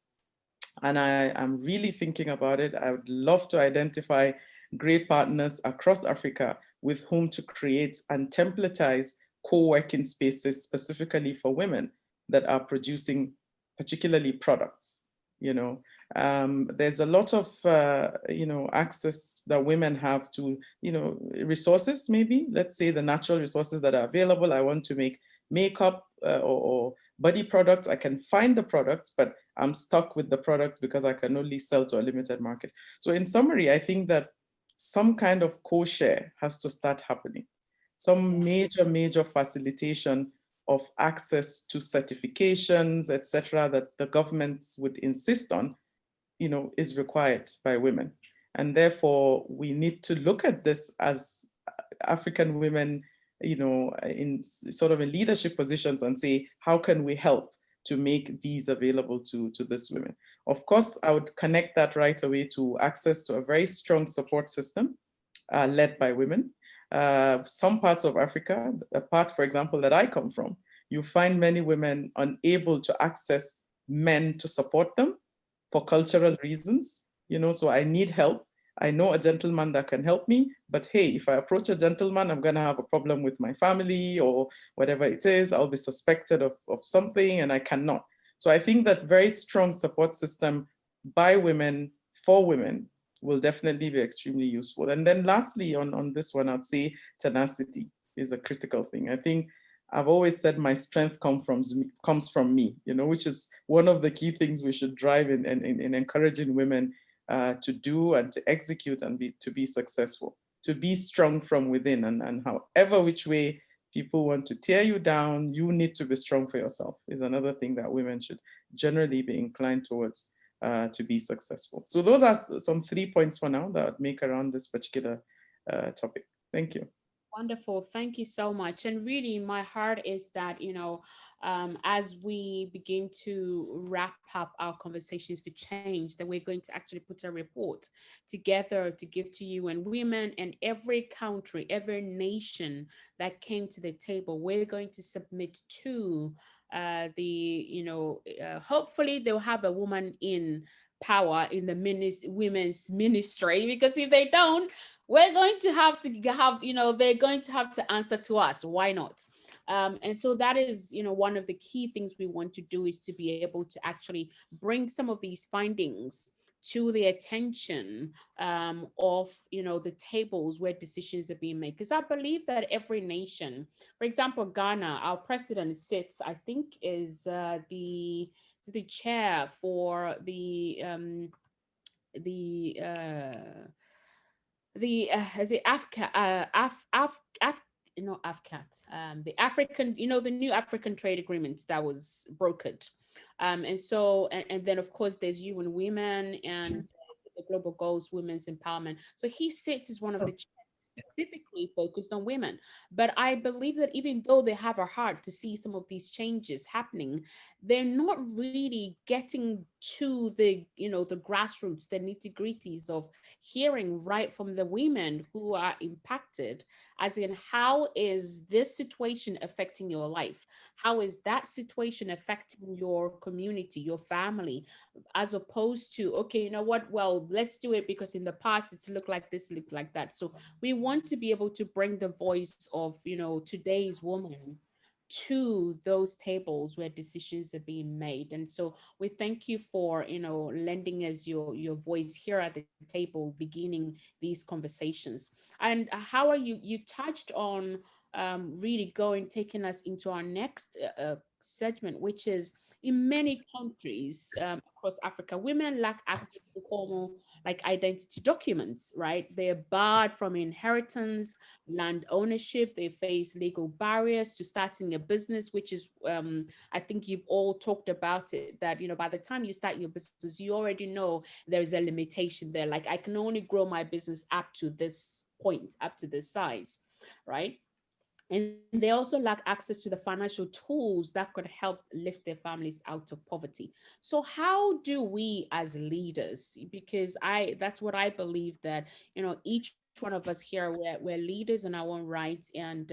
And I am really thinking about it. I would love to identify great partners across Africa with whom to create and templatize co-working spaces specifically for women that are producing particularly products. There's a lot of access that women have to resources. Maybe let's say the natural resources that are available. I want to make makeup or body products. I can find the products, but I'm stuck with the products because I can only sell to a limited market. So in summary, I think that some kind of co-share has to start happening. Some major facilitation of access to certifications, etc., that the governments would insist on, is required by women. And therefore, we need to look at this as African women, in sort of in leadership positions, and say, how can we help to make these available to these women? Of course, I would connect that right away to access to a very strong support system led by women. Some parts of Africa, a part, for example, that I come from, you find many women unable to access men to support them for cultural reasons. So I need help. I know a gentleman that can help me, but hey, if I approach a gentleman, I'm going to have a problem with my family or whatever it is. I'll be suspected of something and I cannot. So I think that very strong support system by women for women will definitely be extremely useful. And then lastly, on this one, I'd say tenacity is a critical thing. I think I've always said my strength comes from me, which is one of the key things we should drive in encouraging women to do and to execute and to be successful, to be strong from within. And however which way people want to tear you down, you need to be strong for yourself is another thing that women should generally be inclined towards to be successful. So those are some 3 points for now that I'd make around this particular topic. Thank you. Wonderful. Thank you so much. And really, my heart is that, as we begin to wrap up our conversations for change, that we're going to actually put a report together to give to you and women and every country, every nation that came to the table. We're going to submit to hopefully they'll have a woman in power in the women's ministry, because if they don't, we're going to have, they're going to have to answer to us. Why not? And so that is, one of the key things we want to do is to be able to actually bring some of these findings to the attention of, the tables where decisions are being made. Because I believe that every nation, for example, Ghana, our president sits, I think, is the chair for the African, the new African trade agreement that was brokered. And so, and then of course there's UN Women and the Global Goals Women's Empowerment. So he sits as one of the chairs specifically focused on women. But I believe that even though they have a heart to see some of these changes happening, they're not really getting to the grassroots, the nitty-gritties of hearing right from the women who are impacted, as in, how is this situation affecting your life? How is that situation affecting your community, your family, as opposed to, okay, you know what, well, let's do it because in the past it's looked like this, looked like that. So we want to be able to bring the voice of, today's woman to those tables where decisions are being made. And so we thank you for, lending us your voice here at the table, beginning these conversations. And how are you touched on really taking us into our next segment, which is, in many countries across Africa, women lack access to formal identity documents, right? They're barred from inheritance, land ownership. They face legal barriers to starting a business, which is, I think you've all talked about it, that, by the time you start your business, you already know there is a limitation there. Like, I can only grow my business up to this point, up to this size, right? And they also lack access to the financial tools that could help lift their families out of poverty. So how do we as leaders, because that's what I believe, that, each one of us here, we're leaders in our own right. And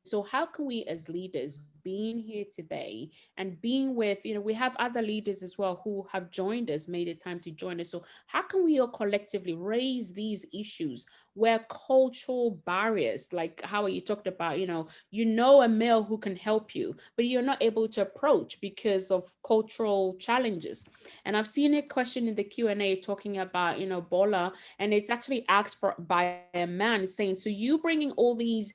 so how can we as leaders, being here today and being with, we have other leaders as well who have joined us, made it time to join us. So how can we all collectively raise these issues where cultural barriers, like how you talked about, a male who can help you, but you're not able to approach because of cultural challenges. And I've seen a question in the Q&A talking about, Bola, and it's actually asked for by a man saying, so you bringing all these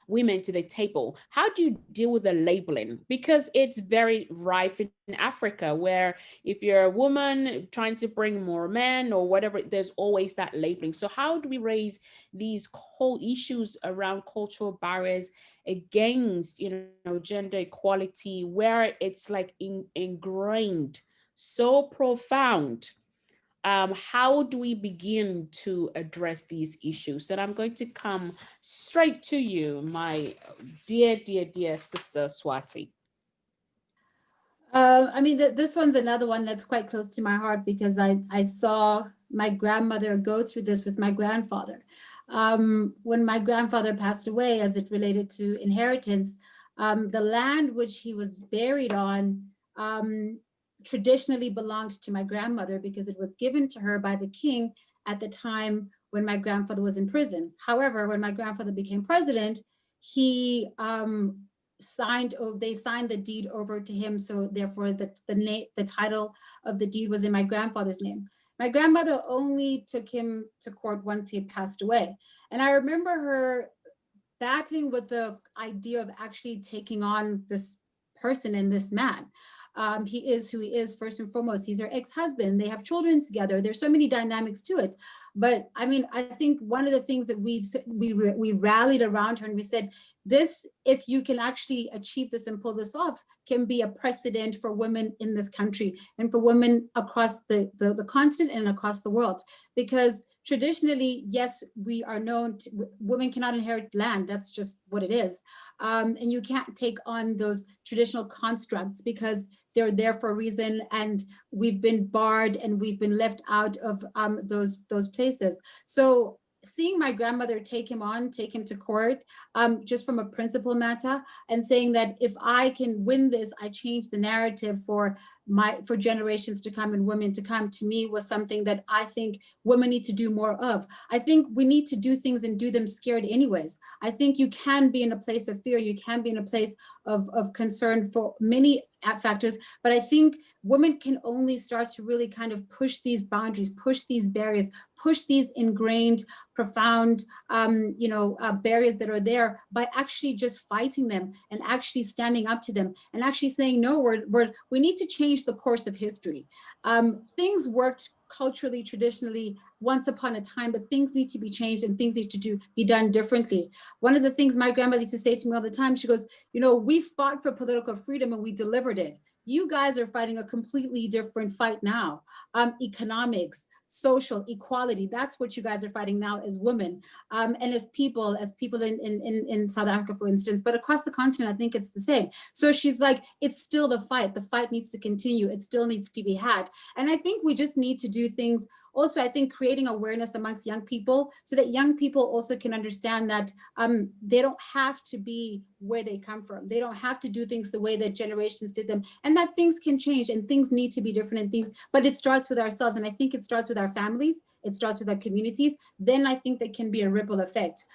women to the table, how do you deal with the labeling? Because it's very rife in Africa, where if you're a woman trying to bring more men or whatever, there's always that labeling. So how do we raise these whole issues around cultural barriers against, gender equality, where it's like ingrained, so profound? How do we begin to address these issues? And I'm going to come straight to you, my dear, dear, dear sister Swati. This one's another one that's quite close to my heart, because I saw my grandmother go through this with my grandfather. When my grandfather passed away, as it related to inheritance, The land which he was buried on traditionally belonged to my grandmother because it was given to her by the king at the time when my grandfather was in prison. However, when my grandfather became president, he they signed the deed over to him. So therefore the title of the deed was in my grandfather's name. My grandmother only took him to court once he had passed away. And I remember her battling with the idea of actually taking on this person and this man. He is who he is, first and foremost. He's her ex-husband. They have children together. There's so many dynamics to it. But I mean, I think one of the things that we rallied around her and we said, this, if you can actually achieve this and pull this off, can be a precedent for women in this country and for women across the continent and across the world. Because traditionally, yes, we are known to, women cannot inherit land. That's just what it is. And you can't take on those traditional constructs because they're there for a reason, and we've been barred and we've been left out of those places. So seeing my grandmother take him to court, just from a principle matter, and saying that if I can win this, I change the narrative for generations to come and women to come, to me was something that I think women need to do more of. I think we need to do things and do them scared anyways. I think you can be in a place of fear, you can be in a place of concern for many factors, but I think women can only start to really kind of push these boundaries, push these barriers, push these ingrained, profound, barriers that are there by actually just fighting them and actually standing up to them and actually saying, no, we need to change the course of history. Things worked culturally, traditionally, once upon a time, but things need to be changed and things need to be done differently. One of the things my grandmother used to say to me all the time, she goes, we fought for political freedom and we delivered it. You guys are fighting a completely different fight now. Economics, social equality, that's what you guys are fighting now as women, and as people in South Africa, for instance, but across the continent, I think it's the same. So she's like, it's still the fight needs to continue, it still needs to be had. And I think we just need to do things. Also, I think creating awareness amongst young people so that young people also can understand that they don't have to be where they come from. They don't have to do things the way that generations did them, and that things can change and things need to be different and things, but it starts with ourselves. And I think it starts with our families. It starts with our communities. Then I think there can be a ripple effect.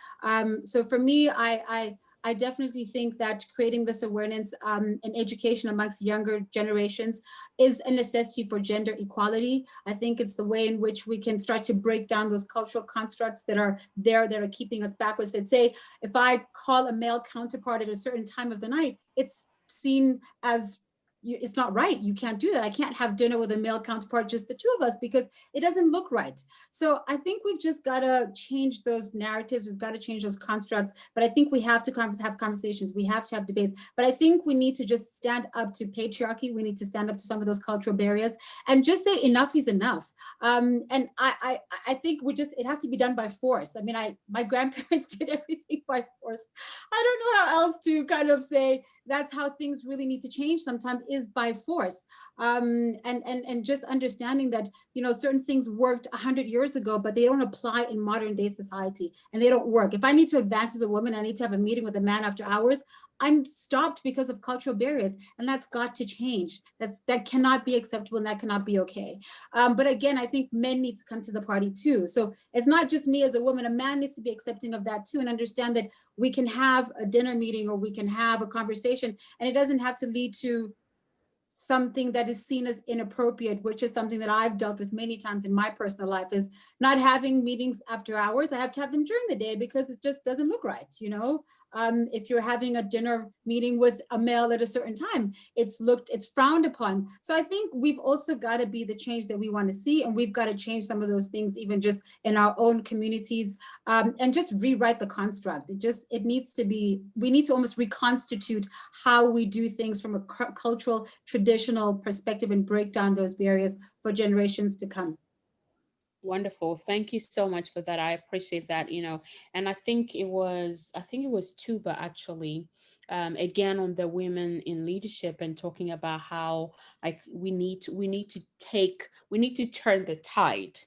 So for me, I definitely think that creating this awareness and education amongst younger generations is a necessity for gender equality. I think it's the way in which we can start to break down those cultural constructs that are there that are keeping us backwards, that say, if I call a male counterpart at a certain time of the night, it's seen as it's not right. You can't do that. I can't have dinner with a male counterpart, just the two of us, because it doesn't look right. So I think we've just got to change those narratives. We've got to change those constructs. But I think we have to have conversations. We have to have debates. But I think we need to just stand up to patriarchy. We need to stand up to some of those cultural barriers and just say enough is enough. And I think it has to be done by force. I mean, my grandparents did everything by force. I don't know how else to kind of say that's how things really need to change sometimes, is by force. And just understanding that, certain things worked 100 years ago, but they don't apply in modern day society and they don't work. If I need to advance as a woman, I need to have a meeting with a man after hours, I'm stopped because of cultural barriers, and that's got to change. That cannot be acceptable and that cannot be okay. But again, I think men need to come to the party too. So it's not just me as a woman, a man needs to be accepting of that too and understand that we can have a dinner meeting or we can have a conversation and it doesn't have to lead to something that is seen as inappropriate, which is something that I've dealt with many times in my personal life, is not having meetings after hours. I have to have them during the day because it just doesn't look right. If you're having a dinner meeting with a male at a certain time, it's frowned upon. So I think we've also got to be the change that we want to see, and we've got to change some of those things, even just in our own communities, and just rewrite the construct. We need to almost reconstitute how we do things from a cultural, traditional perspective and break down those barriers for generations to come. Wonderful. Thank you so much for that. I appreciate that, and I think it was Tuba actually, again, on the women in leadership and talking about how we need to turn the tide.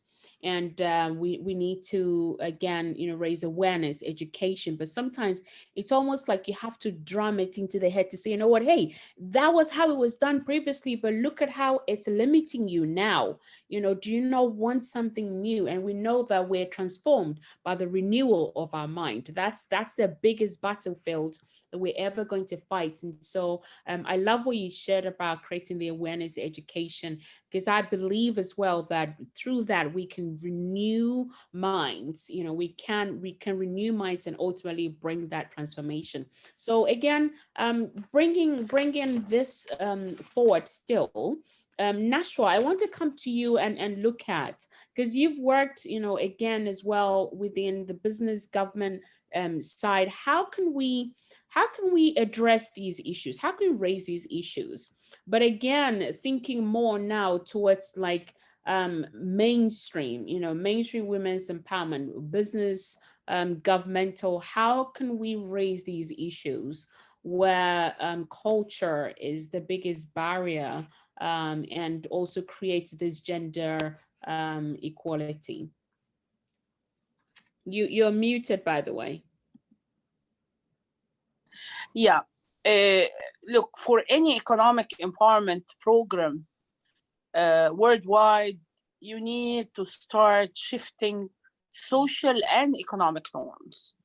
And we need to, again, raise awareness, education. But sometimes it's almost like you have to drum it into the head to say, you know what, hey, that was how it was done previously, but look at how it's limiting you now. Do you not want something new? And we know that we're transformed by the renewal of our mind. That's the biggest battlefield that we're ever going to fight. And so I love what you shared about creating the awareness, the education, because I believe as well that through that we can renew minds. We can renew minds and ultimately bring that transformation. So again, bringing this forward still. Nashwa, I want to come to you and look at, because you've worked, again as well within the business government side. How can we address these issues? How can we raise these issues? But again, thinking more now towards like mainstream, mainstream women's empowerment, business, governmental. How can we raise these issues where culture is the biggest barrier, and also create this gender equality? You're muted, by the way. Yeah. Look, for any economic empowerment program worldwide, you need to start shifting social and economic norms.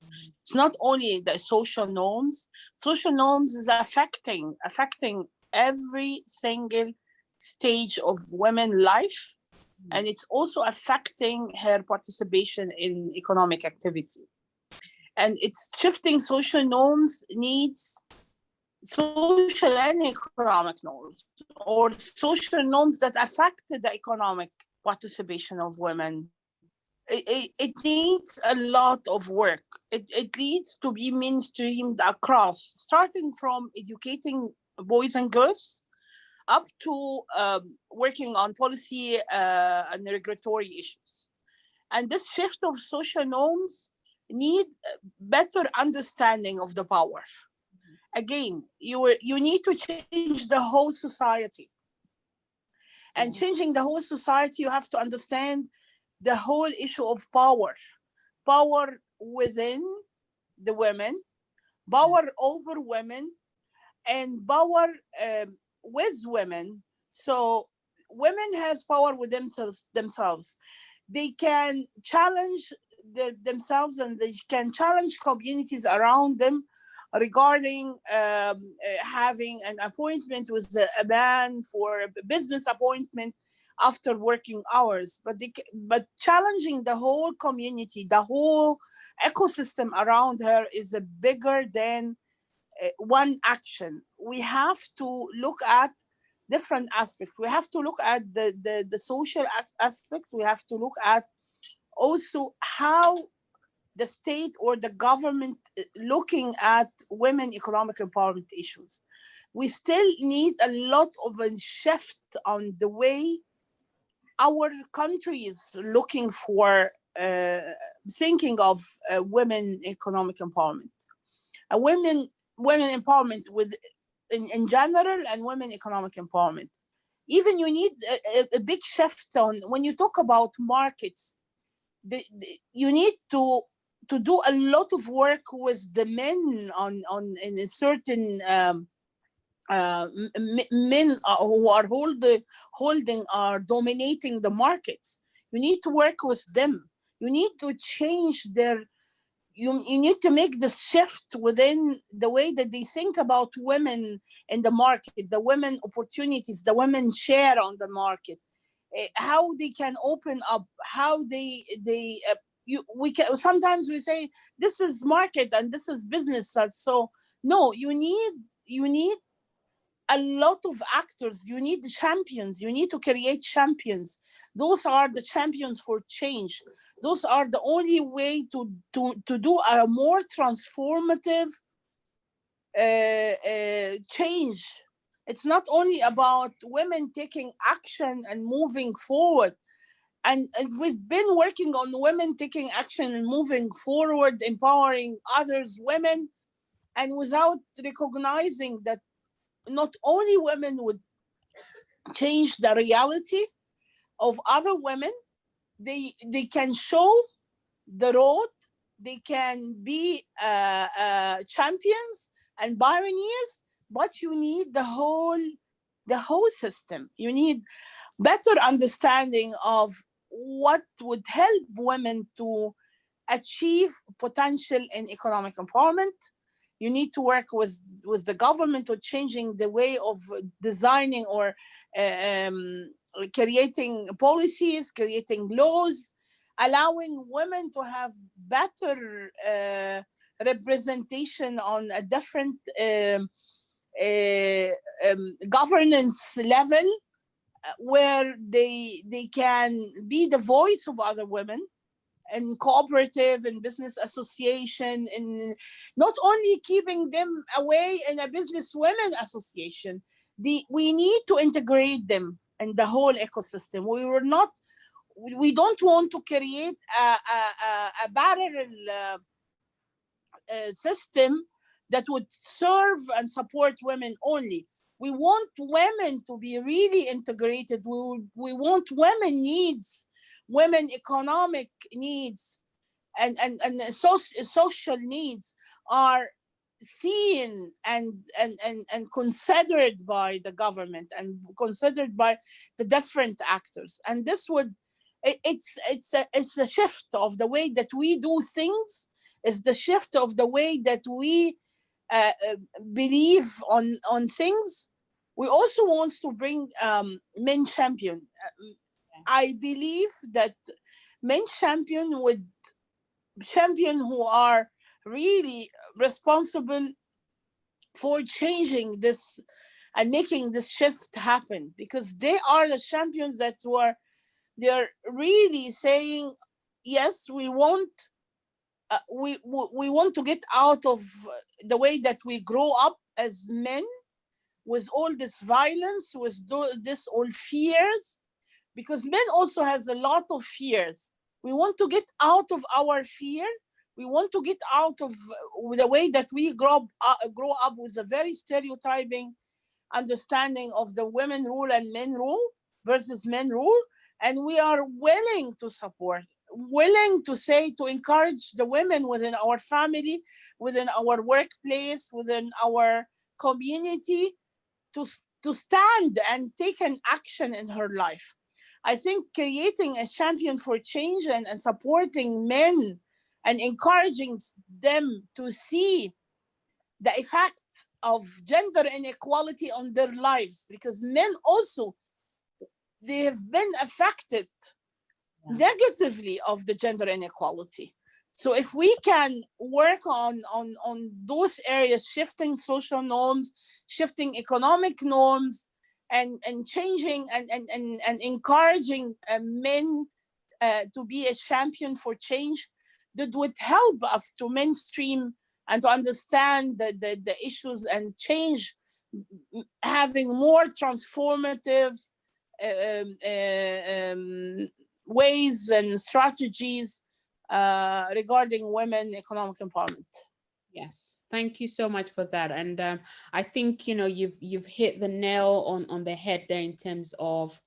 It's not only the social norms. Social norms is affecting every single stage of women's life, and it's also affecting her participation in economic activity. And it's shifting social norms needs social and economic norms, or social norms that affect the economic participation of women. It needs a lot of work. It needs to be mainstreamed across, starting from educating boys and girls up to working on policy and regulatory issues. And this shift of social norms need better understanding of the power. Again, you need to change the whole society. And changing the whole society, you have to understand the whole issue of power. Power within the women, power over women, and power with women. So women has power with themselves. They can challenge themselves, and they can challenge communities around them regarding having an appointment with a man for a business appointment after working hours. But challenging the whole community, the whole ecosystem around her is bigger than one action. We have to look at different aspects. We have to look at the social aspects. We have to look at also how the state or the government looking at women economic empowerment issues. We still need a lot of a shift on the way our country is looking for thinking of women economic empowerment. Women empowerment in general, and women economic empowerment. Even you need a big shift on when you talk about markets. You need to do a lot of work with the men on in a certain men who are holding are dominating the markets. You need to work with them. You need to change their. You need to make this shift within the way that they think about women in the market, the women opportunities, the women share on the market, how they can open up, how we can. Sometimes we say this is market and this is business. So no, you need a lot of actors. You need champions. You need to create champions. Those are the champions for change. Those are the only way to do a more transformative change. It's not only about women taking action and moving forward. And we've been working on women taking action and moving forward, empowering others, women, and without recognizing that not only women would change the reality of other women, they can show the road, they can be champions and pioneers, but you need the whole system. You need better understanding of what would help women to achieve potential in economic empowerment. You need to work with the government on changing the way of designing or creating policies, creating laws, allowing women to have better representation on a different governance level, where they can be the voice of other women in cooperative and business association, and not only keeping them away in a business women association. We need to integrate them in the whole ecosystem. We don't want to create a parallel system that would serve and support women only. We want women to be really integrated. We want women needs, women economic needs, and social needs are seen and considered by the government and considered by the different actors. And this would, it's a shift of the way that we do things. It's the shift of the way that we believe on things. We also want to bring men champion. I believe that men champion would champion who are really responsible for changing this and making this shift happen, because they are the champions they're really saying, yes, we want to get out of the way that we grow up as men, with all this violence, with this all fears, because men also has a lot of fears. We want to get out of our fear. We want to get out of the way that we grow up with a very stereotyping understanding of the women rule and men rule versus men rule. And we are willing to support, willing to say, to encourage the women within our family, within our workplace, within our community, to stand and take an action in her life. I think creating a champion for change and supporting men and encouraging them to see the effect of gender inequality on their lives, because men also, they have been affected negatively of the gender inequality. So if we can work on those areas, shifting social norms, shifting economic norms, and changing and encouraging men to be a champion for change, that would help us to mainstream and to understand the issues and change, having more transformative ways and strategies regarding women economic empowerment. Yes, thank you so much for that. And I think, you know, you've hit the nail on the head there in terms of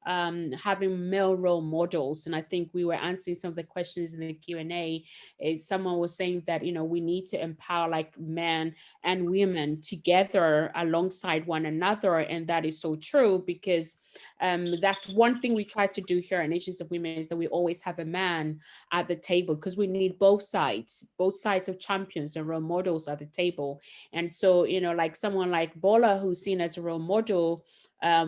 having male role models. And I think we were answering some of the questions in the Q&A. Is someone was saying that, you know, we need to empower like men and women together alongside one another. And that is so true, because that's one thing we try to do here in Issues of Women, is that we always have a man at the table, because we need both sides of champions and role models at the table. And so, you know, like someone like Bola, who's seen as a role model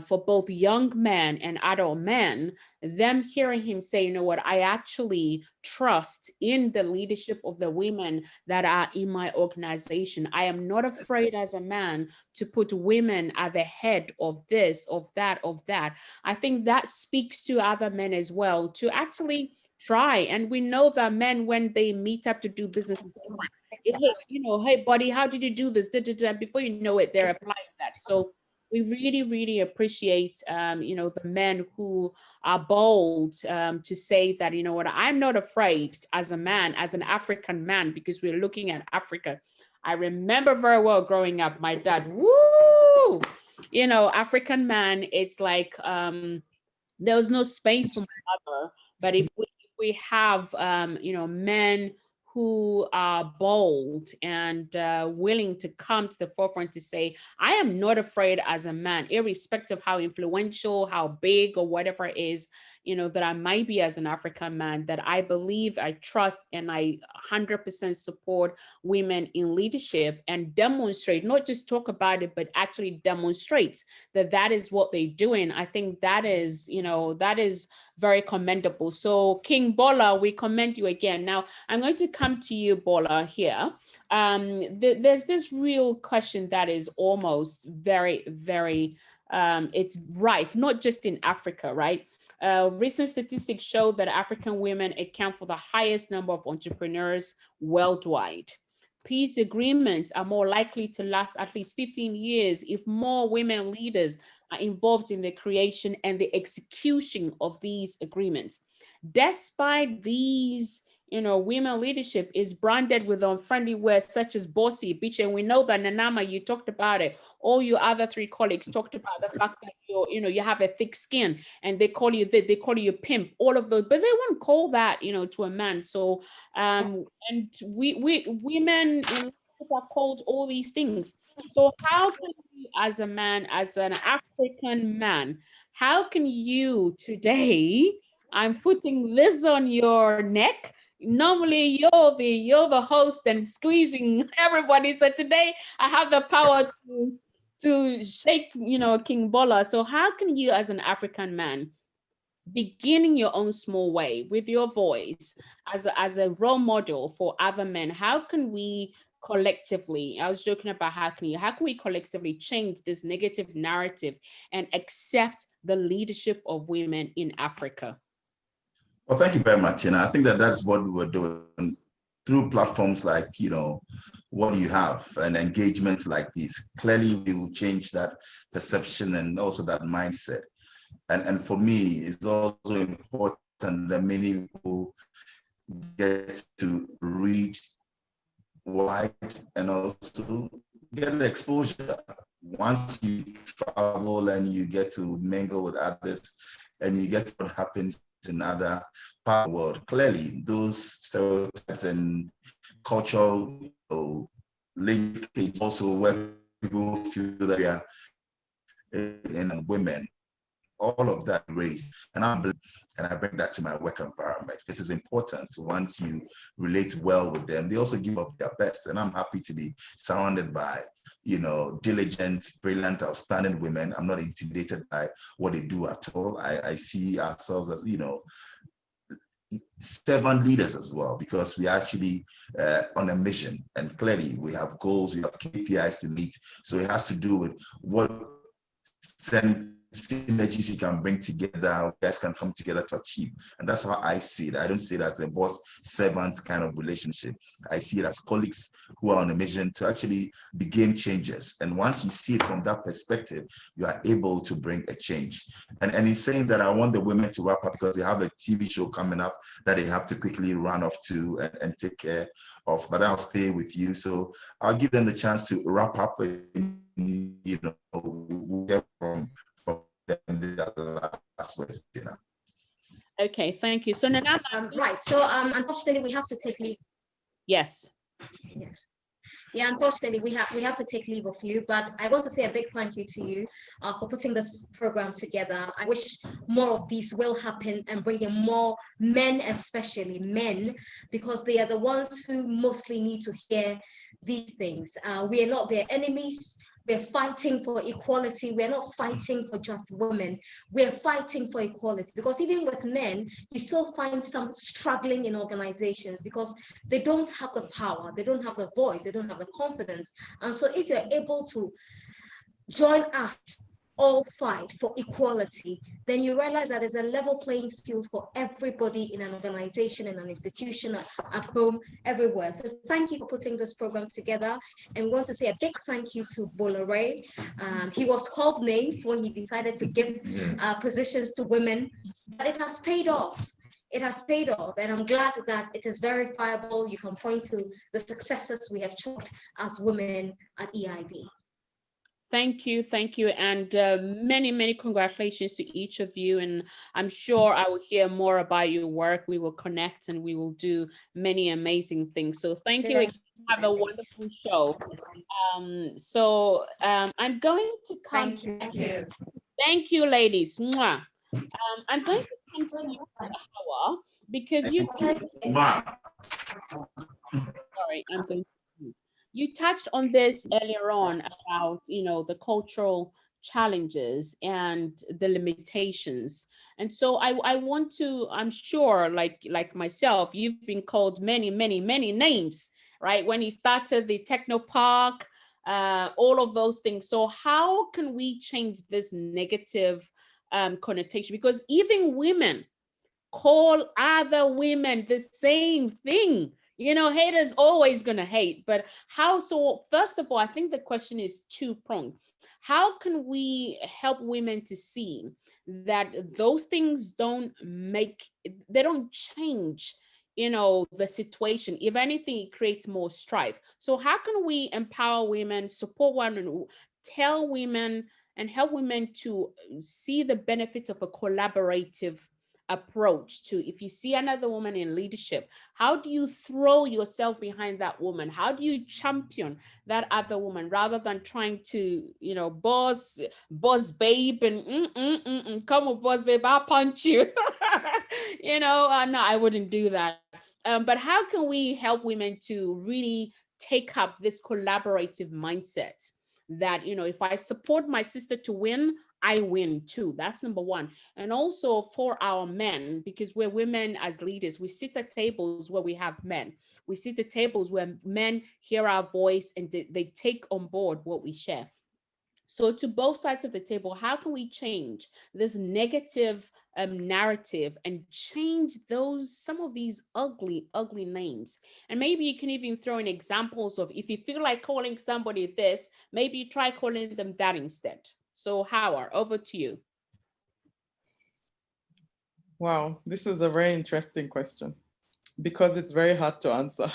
for both young men and adult men, them hearing him say, you know what, I actually trust in the leadership of the women that are in my organization. I am not afraid as a man to put women at the head of this, of that, of that. I think that speaks to other men as well to actually try. And we know that men, when they meet up to do business, hey, you know, hey buddy, how did you do this? Before you know it, they're applying that. So we really, really appreciate, you know, the men who are bold to say that, you know what, I'm not afraid as a man, as an African man, because we're looking at Africa. I remember very well growing up, my dad, woo, you know, African man, it's like, there was no space for my mother But if we have, you know, men who are bold and willing to come to the forefront to say, I am not afraid as a man, irrespective of how influential, how big, or whatever it is, you know, that I might be as an African man, that I believe, I trust, and I 100% support women in leadership, and demonstrate, not just talk about it, but actually demonstrate that that is what they're doing. I think that is, you know, that is very commendable. So King Bola, we commend you again. Now I'm going to come to you, Bola, here. There's this real question that is almost very, very, it's rife, not just in Africa, right? Recent statistics show that African women account for the highest number of entrepreneurs worldwide. Peace agreements are more likely to last at least 15 years if more women leaders are involved in the creation and the execution of these agreements. Despite these, you know, women leadership is branded with unfriendly words such as bossy, bitch, and we know that Nanama, you talked about it. All your other three colleagues talked about the fact that you're, you know, you have a thick skin, and they call you they call you a pimp, all of those, but they won't call that, you know, to a man. So, and we women in are called all these things. So how can you, as a man, as an African man, how can you today? I'm putting this on your neck. Normally you're the host and squeezing everybody. So today I have the power to shake, you know, King Bola. So how can you, as an African man, beginning your own small way with your voice as a role model for other men, how can we collectively, I was joking about how can we collectively change this negative narrative and accept the leadership of women in Africa? Well, thank you very much. And I think that that's what we were doing through platforms like, you know, what you have and engagements like these. Clearly, we will change that perception and also that mindset. And for me, it's also important that many people get to read wide and also get the exposure. Once you travel and you get to mingle with others and you get what happens in other parts of the world, clearly those stereotypes and cultural, you know, linkage also where people feel that they are in women, all of that race, and I bring that to my work environment. This is important. Once you relate well with them, they also give up their best, and I'm happy to be surrounded by, you know, diligent, brilliant, outstanding women. I'm not intimidated by what they do at all. I see ourselves as, you know, servant leaders as well, because we are actually on a mission, and clearly we have goals, we have KPIs to meet. So it has to do with what synergies you can bring together, how you guys can come together to achieve. And that's how I see it. I don't see it as a boss-servant kind of relationship. I see it as colleagues who are on a mission to actually be game changers. And once you see it from that perspective, you are able to bring a change. And in saying that, I want the women to wrap up because they have a TV show coming up that they have to quickly run off to and take care of, but I'll stay with you. So I'll give them the chance to wrap up and, you know, we'll get from the last words, you know. Okay, thank you. So Nanama, right. So unfortunately, we have to take leave. Yes. Yeah, unfortunately, we have to take leave of you, but I want to say a big thank you to you for putting this program together. I wish more of these will happen and bring in more men, especially men, because they are the ones who mostly need to hear these things. We are not their enemies. We're fighting for equality. We're not fighting for just women. We're fighting for equality, because even with men, you still find some struggling in organizations because they don't have the power, they don't have the voice, they don't have the confidence. And so if you're able to join us, all fight for equality, then you realize that there's a level playing field for everybody in an organization, in an institution, at home, everywhere. So thank you for putting this program together. And we want to say a big thank you to Bolare. He was called names when he decided to give positions to women, but it has paid off. It has paid off, and I'm glad that it is verifiable. You can point to the successes we have chalked as women at EIB. Thank you, and many, many congratulations to each of you. And I'm sure I will hear more about your work. We will connect and we will do many amazing things. So thank you again. Have a wonderful show. I'm going to come. Thank you. Thank you, ladies. Mwah. I'm going to come to you, Hawa, because you. Sorry, I'm going to. You touched on this earlier on about, the cultural challenges and the limitations. And so I want to, I'm sure, like myself, you've been called many, many, many names, right? When you started the techno park, all of those things. So how can we change this negative connotation? Because even women call other women the same thing. Haters always gonna hate, but how? So first of all, I think the question is two-pronged. How can we help women to see that those things don't change, the situation? If anything, it creates more strife. So how can we empower women, support women, tell women, and help women to see the benefits of a collaborative approach to, if you see another woman in leadership, how do you throw yourself behind that woman? How do you champion that other woman rather than trying to, boss babe and come on, boss babe, I'll punch you. No, I wouldn't do that. But how can we help women to really take up this collaborative mindset that, if I support my sister to win, I win too? That's number one. And also for our men, because we're women as leaders, we sit at tables where we have men. We sit at tables where men hear our voice and they take on board what we share. So to both sides of the table, how can we change this negative narrative and change some of these ugly, ugly names? And maybe you can even throw in examples of, if you feel like calling somebody this, maybe you try calling them that instead. So Howard, over to you. Wow, this is a very interesting question because it's very hard to answer.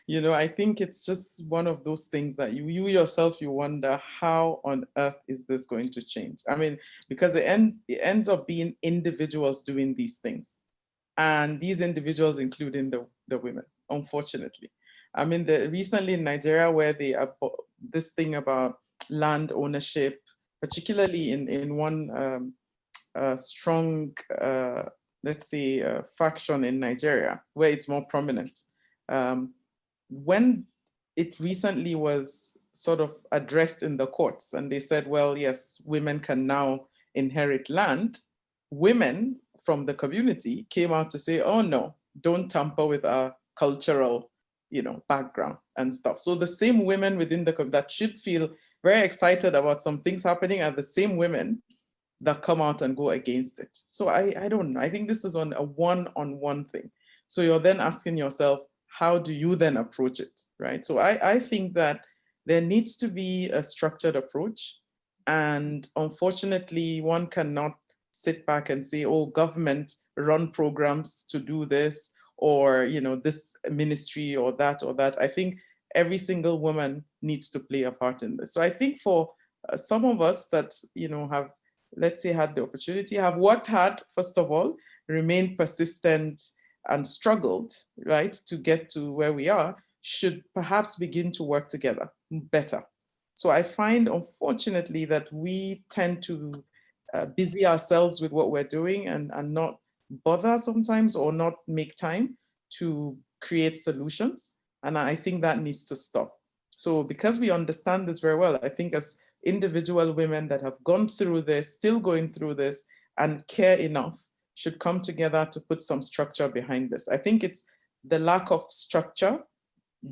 I think it's just one of those things that you yourself, you wonder, how on earth is this going to change? I mean, because it ends up being individuals doing these things. And these individuals including the women, unfortunately. I mean, recently in Nigeria, where this thing about land ownership, particularly in one strong, let's say, faction in Nigeria, where it's more prominent. When it recently was sort of addressed in the courts, and they said, well, yes, women can now inherit land, women from the community came out to say, oh no, don't tamper with our cultural, background and stuff. So the same women within that should feel very excited about some things happening are the same women that come out and go against it. So I don't know. I think this is on a one-on-one thing. So you're then asking yourself, how do you then approach it, right? So I think that there needs to be a structured approach. And unfortunately, one cannot sit back and say, oh, government run programs to do this, or, this ministry or that or that. I think every single woman needs to play a part in this. So I think for some of us that, have, let's say, had the opportunity, have worked hard, first of all, remained persistent and struggled, right, to get to where we are, should perhaps begin to work together better. So I find, unfortunately, that we tend to busy ourselves with what we're doing and not bother sometimes, or not make time to create solutions. And I think that needs to stop. So because we understand this very well, I think as individual women that have gone through this, still going through this, and care enough, should come together to put some structure behind this. I think it's the lack of structure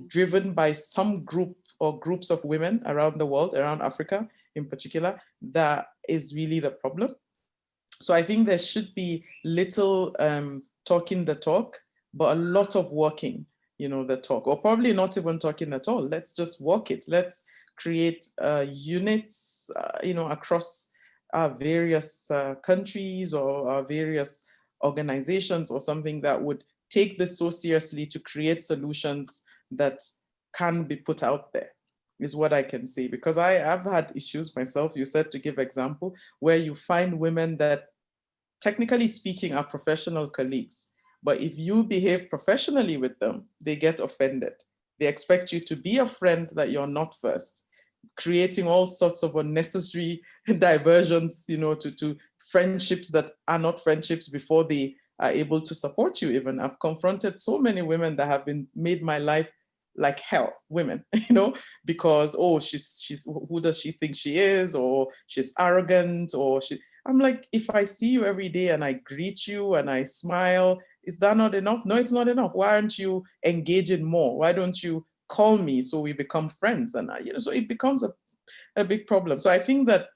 driven by some group or groups of women around the world, around Africa in particular, that is really the problem. So I think there should be little talking the talk, but a lot of walking, the talk, or probably not even talking at all. Let's just walk it. Let's create units, across various countries or various organizations or something that would take this so seriously to create solutions that can be put out there. is what I can say, because I've had issues myself. You said to give example where you find women that technically speaking are professional colleagues, but if you behave professionally with them, they get offended. They expect you to be a friend that you're not first, creating all sorts of unnecessary diversions, to friendships that are not friendships before they are able to support you even. I've confronted so many women that have been made my life like hell, women, because, oh, she's who does she think she is, or she's arrogant, or I'm like, if I see you every day and I greet you and I smile, is that not enough? No, it's not enough. Why aren't you engaging more? Why don't you call me so we become friends? And so it becomes a big problem. So I think that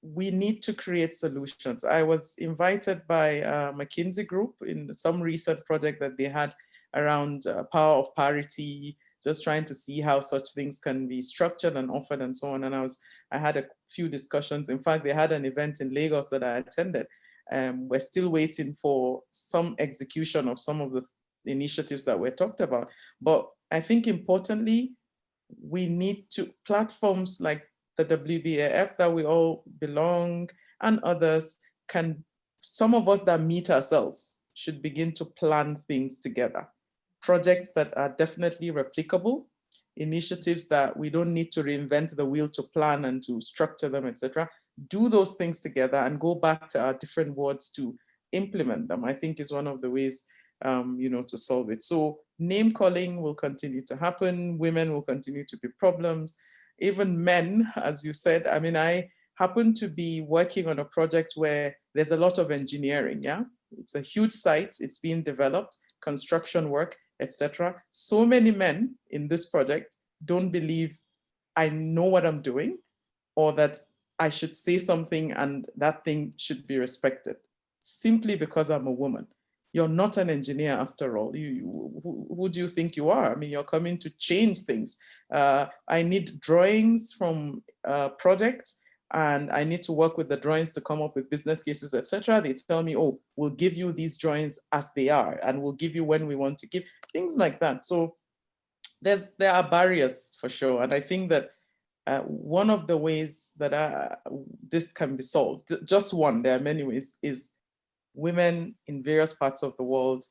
we need to create solutions. I was invited by McKinsey Group in some recent project that they had around power of parity, just trying to see how such things can be structured and offered and so on. And I had a few discussions. In fact, they had an event in Lagos that I attended. We're still waiting for some execution of some of the initiatives that were talked about. But I think importantly, we need to, platforms like the WBAF that we all belong and others can, some of us that meet ourselves should begin to plan things together. Projects that are definitely replicable, initiatives that we don't need to reinvent the wheel to plan and to structure them, etc. Do those things together and go back to our different wards to implement them, I think is one of the ways to solve it. So name calling will continue to happen. Women will continue to be problems. Even men, as you said, I mean, I happen to be working on a project where there's a lot of engineering, yeah? It's a huge site, it's being developed, construction work, etc. So many men in this project don't believe I know what I'm doing, or that I should say something and that thing should be respected, simply because I'm a woman. You're not an engineer after all. Who do you think you are? I mean, you're coming to change things. I need drawings from projects, and I need to work with the drawings to come up with business cases, etc. They tell me, oh, we'll give you these drawings as they are, and we'll give you when we want to give, things like that. So there are barriers for sure. And I think that one of the ways that this can be solved, just one, there are many ways, is women in various parts of the world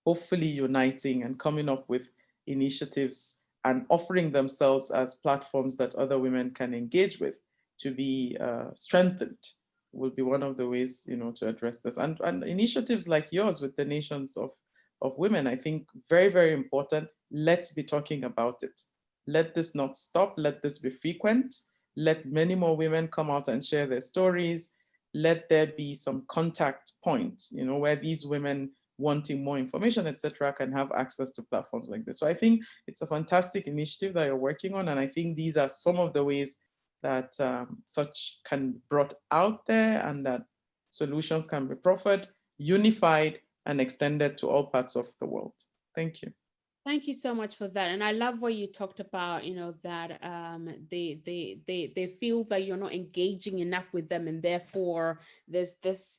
hopefully uniting and coming up with initiatives and offering themselves as platforms that other women can engage with to be strengthened will be one of the ways, to address this. And initiatives like yours with the nations of women, I think very, very important. Let's be talking about it. Let this not stop. Let this be frequent. Let many more women come out and share their stories. Let there be some contact points, where these women wanting more information, etc., can have access to platforms like this. So I think it's a fantastic initiative that you're working on. And I think these are some of the ways that such can be brought out there, and that solutions can be proffered, unified, and extended to all parts of the world. Thank you. Thank you so much for that. And I love what you talked about, that they feel that you're not engaging enough with them, and therefore there's this,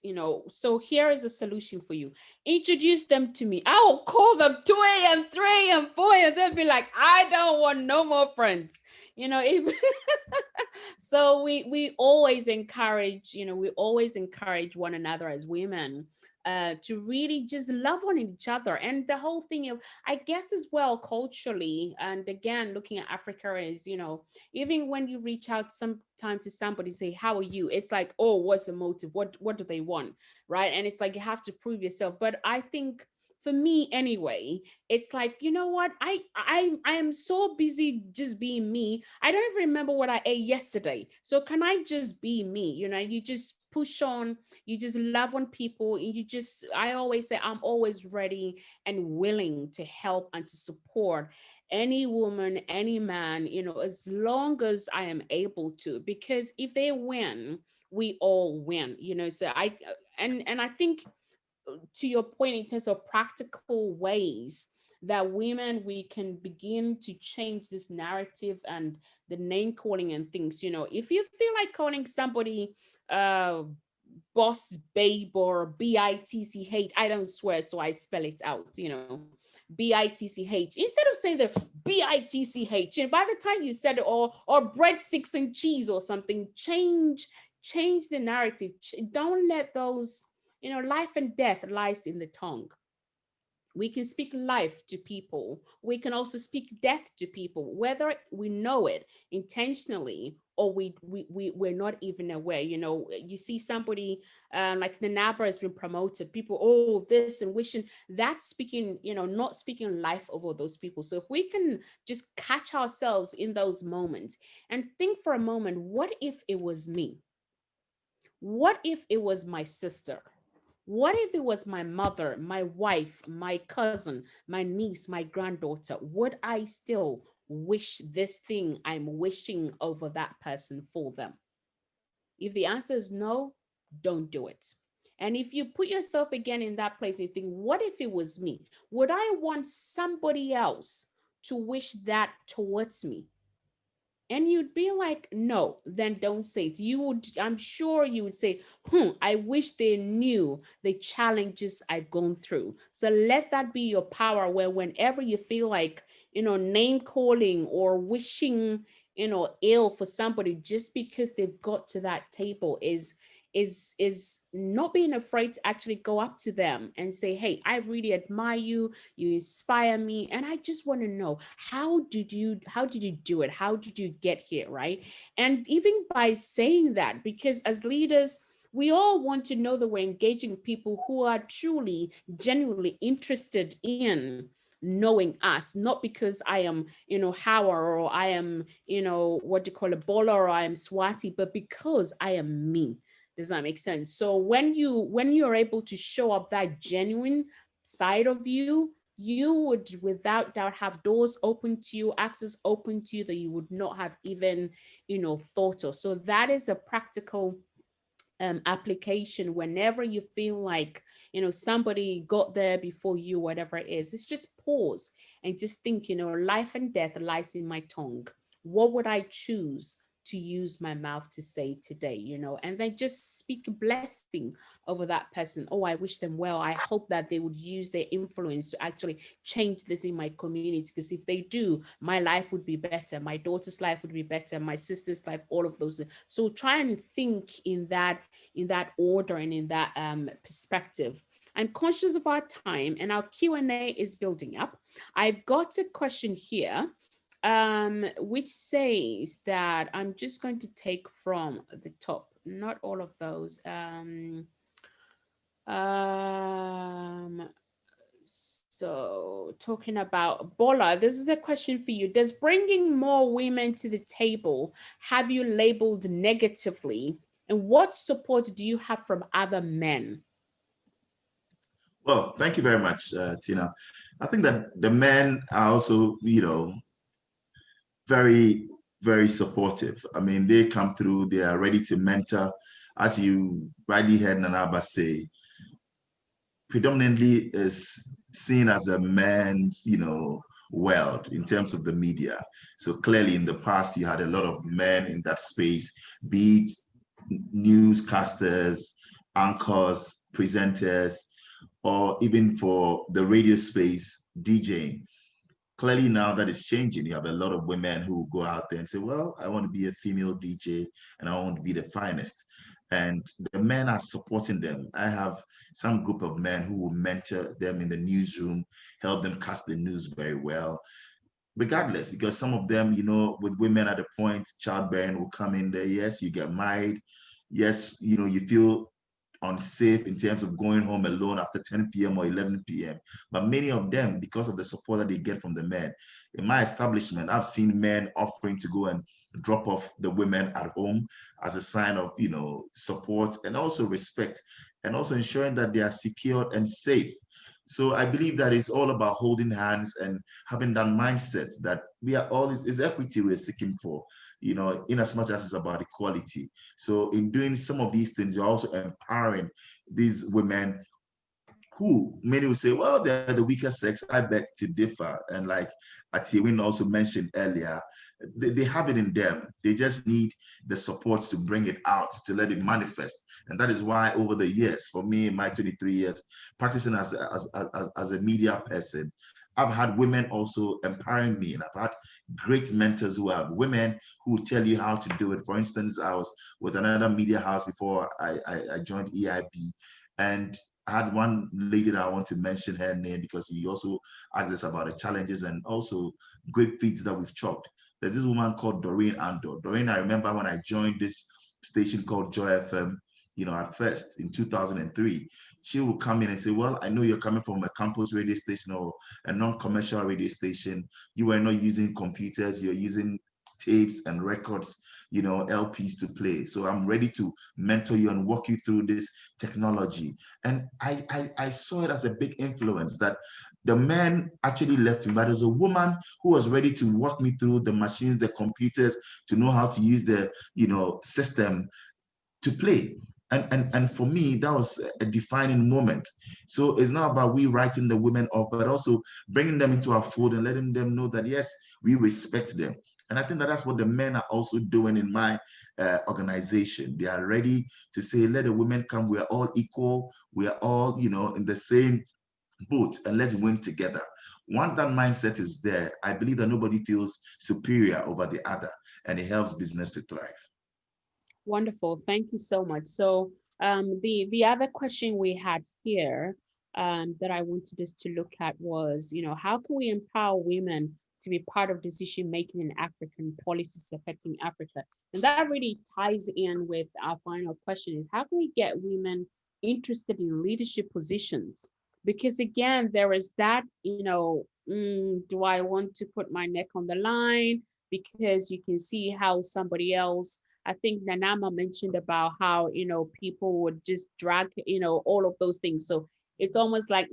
so here is a solution for you. Introduce them to me. I will call them 2 a.m., 3 a.m., 4 a.m. They'll be like, I don't want no more friends. So we always encourage, one another as women to really just love on each other. And the whole thing of, I guess as well, culturally, and again, looking at Africa is, even when you reach out sometimes to somebody, say, how are you? It's like, oh, what's the motive? What do they want? Right. And it's like, you have to prove yourself. But I think for me anyway, it's like, you know what? I am so busy just being me. I don't even remember what I ate yesterday. So can I just be me? You just push on, you just love on people. I always say, I'm always ready and willing to help and to support any woman, any man, as long as I am able to, because if they win, we all win, so I think, to your point, in terms of practical ways that women, we can begin to change this narrative and the name calling and things. If you feel like calling somebody boss babe or bitch, I don't swear, so I spell it out, B-I-T-C-H, instead of saying the B-I-T-C-H, and by the time you said it, or breadsticks and cheese or something, change the narrative. Don't let those, life and death lies in the tongue. We can speak life to people. We can also speak death to people, whether we know it intentionally or we're not even aware. You see somebody like Nanaba has been promoted. People, oh, this and wishing, that's speaking, not speaking life over those people. So if we can just catch ourselves in those moments and think for a moment, what if it was me? What if it was my sister? What if it was my mother, my wife, my cousin, my niece, my granddaughter? Would I still wish this thing I'm wishing over that person for them? If the answer is no, don't do it. And if you put yourself again in that place and think, what if it was me? Would I want somebody else to wish that towards me? And you'd be like, no, then don't say it. I'm sure you would say, I wish they knew the challenges I've gone through. So let that be your power, where whenever you feel like, name calling or wishing, ill for somebody just because they've got to that table is not being afraid to actually go up to them and say, hey, I really admire you, you inspire me, and I just want to know, how did you do it? How did you get here, right? And even by saying that, because as leaders, we all want to know that we're engaging people who are truly, genuinely interested in knowing us, not because I am, Howard, or I am, what do you call it, Bola, or I am Swati, but because I am me. Does that make sense? So when you're able to show up that genuine side of you, you would without doubt have doors open to you, access open to you that you would not have even, thought of. So that is a practical application. Whenever you feel like, somebody got there before you, whatever it is, it's just pause and just think, life and death lies in my tongue. What would I choose to use my mouth to say today, and then just speak a blessing over that person. Oh, I wish them well. I hope that they would use their influence to actually change this in my community, because if they do, my life would be better, my daughter's life would be better, my sister's life, all of those. So try and think in that order and in that perspective. I'm conscious of our time and our Q&A is building up. I've got a question here which says that, I'm just going to take from the top, not all of those. So talking about Bola, this is a question for you. Does bringing more women to the table have you labeled negatively? And what support do you have from other men? Well, thank you very much, Tina. I think that the men are also, very, very supportive. I mean, they come through, they are ready to mentor. As you rightly heard Nanaba say, predominantly is seen as a man's, world in terms of the media. So clearly in the past, you had a lot of men in that space, be it newscasters, anchors, presenters, or even for the radio space, DJing. Clearly now that is changing. You have a lot of women who go out there and say, well, I want to be a female DJ and I want to be the finest. And the men are supporting them. I have some group of men who will mentor them in the newsroom, help them cast the news very well, regardless, because some of them, with women at a point, childbearing will come in there. Yes, you get married. Yes, you feel unsafe in terms of going home alone after 10 p.m. or 11 p.m. But many of them, because of the support that they get from the men, in my establishment, I've seen men offering to go and drop off the women at home as a sign of, support and also respect, and also ensuring that they are secured and safe. So I believe that it's all about holding hands and having that mindset that we are all is equity we're seeking for, in as much as it's about equality. So in doing some of these things, you're also empowering these women who many will say, well, they're the weaker sex. I beg to differ. And like Atiwin also mentioned earlier, they have it in them. They just need the support to bring it out, to let it manifest. And that is why over the years, for me, in my 23 years, practicing as a media person, I've had women also empowering me, and I've had great mentors who are women who tell you how to do it. For instance, I was with another media house before I joined EIB, and I had one lady that I want to mention her name because he also asked us about the challenges and also great feats that we've chalked. There's this woman called Doreen Andor. Doreen, I remember when I joined this station called Joy FM, at first in 2003, she would come in and say, well, I know you're coming from a campus radio station or a non-commercial radio station. You were not using computers, you're using tapes and records, LPs to play. So I'm ready to mentor you and walk you through this technology. And I saw it as a big influence that the men actually left me, but there's a woman who was ready to walk me through the machines, the computers, to know how to use the, system to play. And for me, that was a defining moment. So it's not about we writing the women off, but also bringing them into our fold and letting them know that, yes, we respect them. And I think that that's what the men are also doing in my organization. They are ready to say, let the women come. We are all equal. We are all, in the same boat, and let's win together. Once that mindset is there, I believe that nobody feels superior over the other, and it helps business to thrive. Wonderful. Thank you so much. So the other question we had here that I wanted us to look at was, how can we empower women to be part of decision making in African policies affecting Africa? And that really ties in with our final question is, how can we get women interested in leadership positions? Because again, there is that, do I want to put my neck on the line? Because you can see how somebody else, I think Nanama mentioned about how, people would just drag, all of those things. So it's almost like,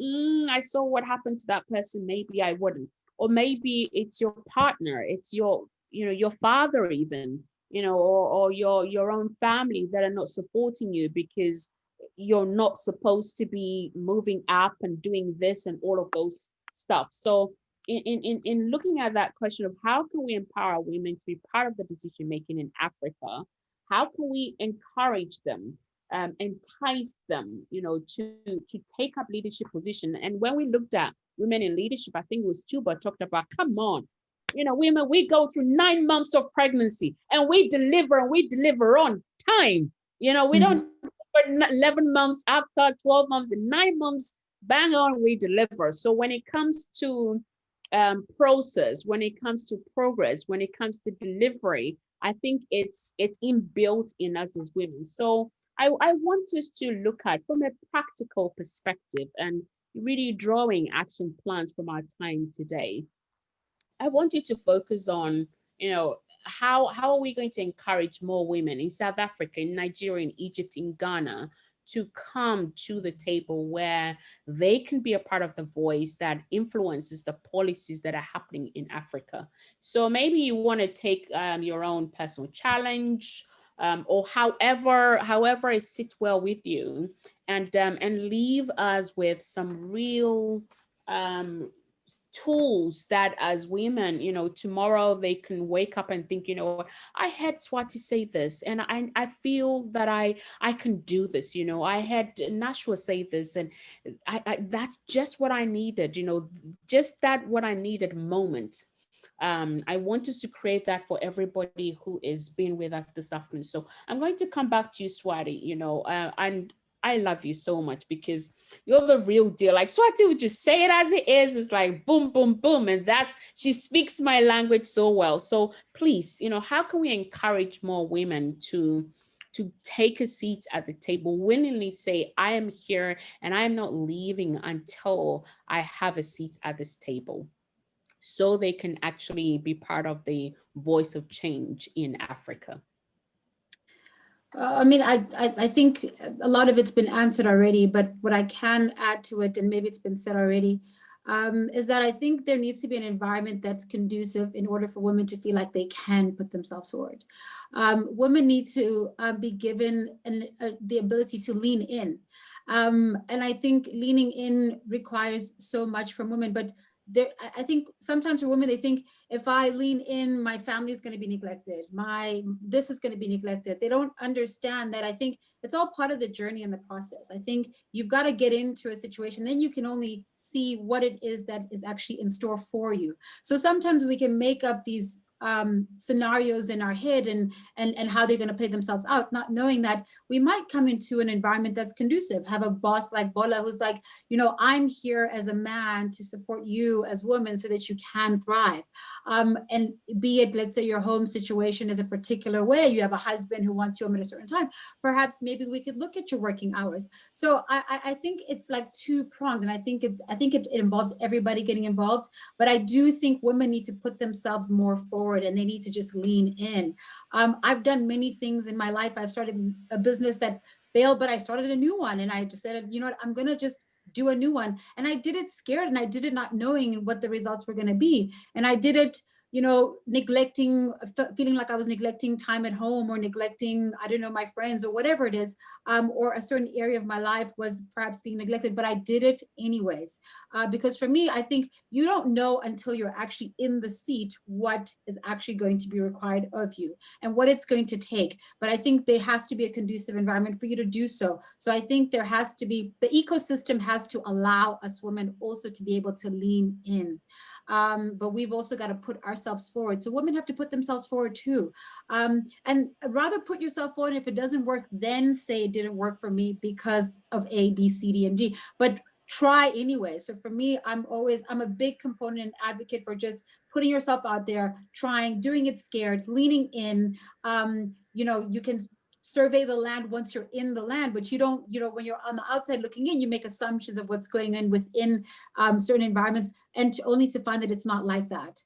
I saw what happened to that person, maybe I wouldn't. Or maybe it's your partner, it's your, your father even, or your own family that are not supporting you because you're not supposed to be moving up and doing this and all of those stuff. So in looking at that question of how can we empower women to be part of the decision making in Africa, how can we encourage them, entice them, to take up leadership position? And when we looked at women in leadership, I think it was Tuba talked about, come on, women, we go through 9 months of pregnancy and we deliver on time. We don't 11 months after 12 months and 9 months, bang on, we deliver. So when it comes to process, when it comes to progress, when it comes to delivery, I think it's inbuilt in us as women. So I want us to look at from a practical perspective and really drawing action plans from our time today. I want you to focus on, how are we going to encourage more women in South Africa, in Nigeria, in Egypt, in Ghana, to come to the table where they can be a part of the voice that influences the policies that are happening in Africa. So maybe you want to take your own personal challenge, or however it sits well with you, and leave us with some real tools that as women, tomorrow they can wake up and think, I heard Swati say this and I feel that I can do this. I had Nashua say this and I that's just what I needed, just that what I needed moment. I want us to create that for everybody who is being with us this afternoon. So I'm going to come back to you, Swati, and I love you so much because you're the real deal. Like Swati would just say it as it is. It's like boom, boom, boom. And she speaks my language so well. So please, how can we encourage more women to take a seat at the table, willingly say, I am here and I am not leaving until I have a seat at this table, so they can actually be part of the voice of change in Africa? I think a lot of it's been answered already, but what I can add to it, and maybe it's been said already, is that I think there needs to be an environment that's conducive in order for women to feel like they can put themselves forward. Women need to be given the ability to lean in. And I think leaning in requires so much from women, but I think sometimes for women, they think if I lean in, my family is going to be neglected. This is going to be neglected. They don't understand that. I think it's all part of the journey and the process. I think you've got to get into a situation, then you can only see what it is that is actually in store for you. So sometimes we can make up these scenarios in our head and how they're going to play themselves out, not knowing that we might come into an environment that's conducive, have a boss like Bola who's like, I'm here as a man to support you as women so that you can thrive. And be it, let's say your home situation is a particular way, you have a husband who wants you home at a certain time, perhaps maybe we could look at your working hours. So I think it's like two-pronged, and I think it involves everybody getting involved, but I do think women need to put themselves more forward and they need to just lean in. I've done many things in my life. I've started a business that failed, but I started a new one, and I just said, you know what, I'm gonna just do a new one. And I did it scared, and I did it not knowing what the results were going to be. And I did it, neglecting, feeling like I was neglecting time at home or neglecting, I don't know, my friends or whatever it is, or a certain area of my life was perhaps being neglected, but I did it anyways. Because for me, I think you don't know until you're actually in the seat what is actually going to be required of you and what it's going to take. But I think there has to be a conducive environment for you to do so. So I think there has to be, the ecosystem has to allow us women also to be able to lean in. But we've also got to put ourselves forward. So women have to put themselves forward too. And rather put yourself forward. If it doesn't work, then say it didn't work for me because of A, B, C, D, and D. But try anyway. So for me, I'm a big component and advocate for just putting yourself out there, trying, doing it scared, leaning in. You can survey the land once you're in the land, but you don't, when you're on the outside looking in, you make assumptions of what's going on within certain environments, and only to find that it's not like that.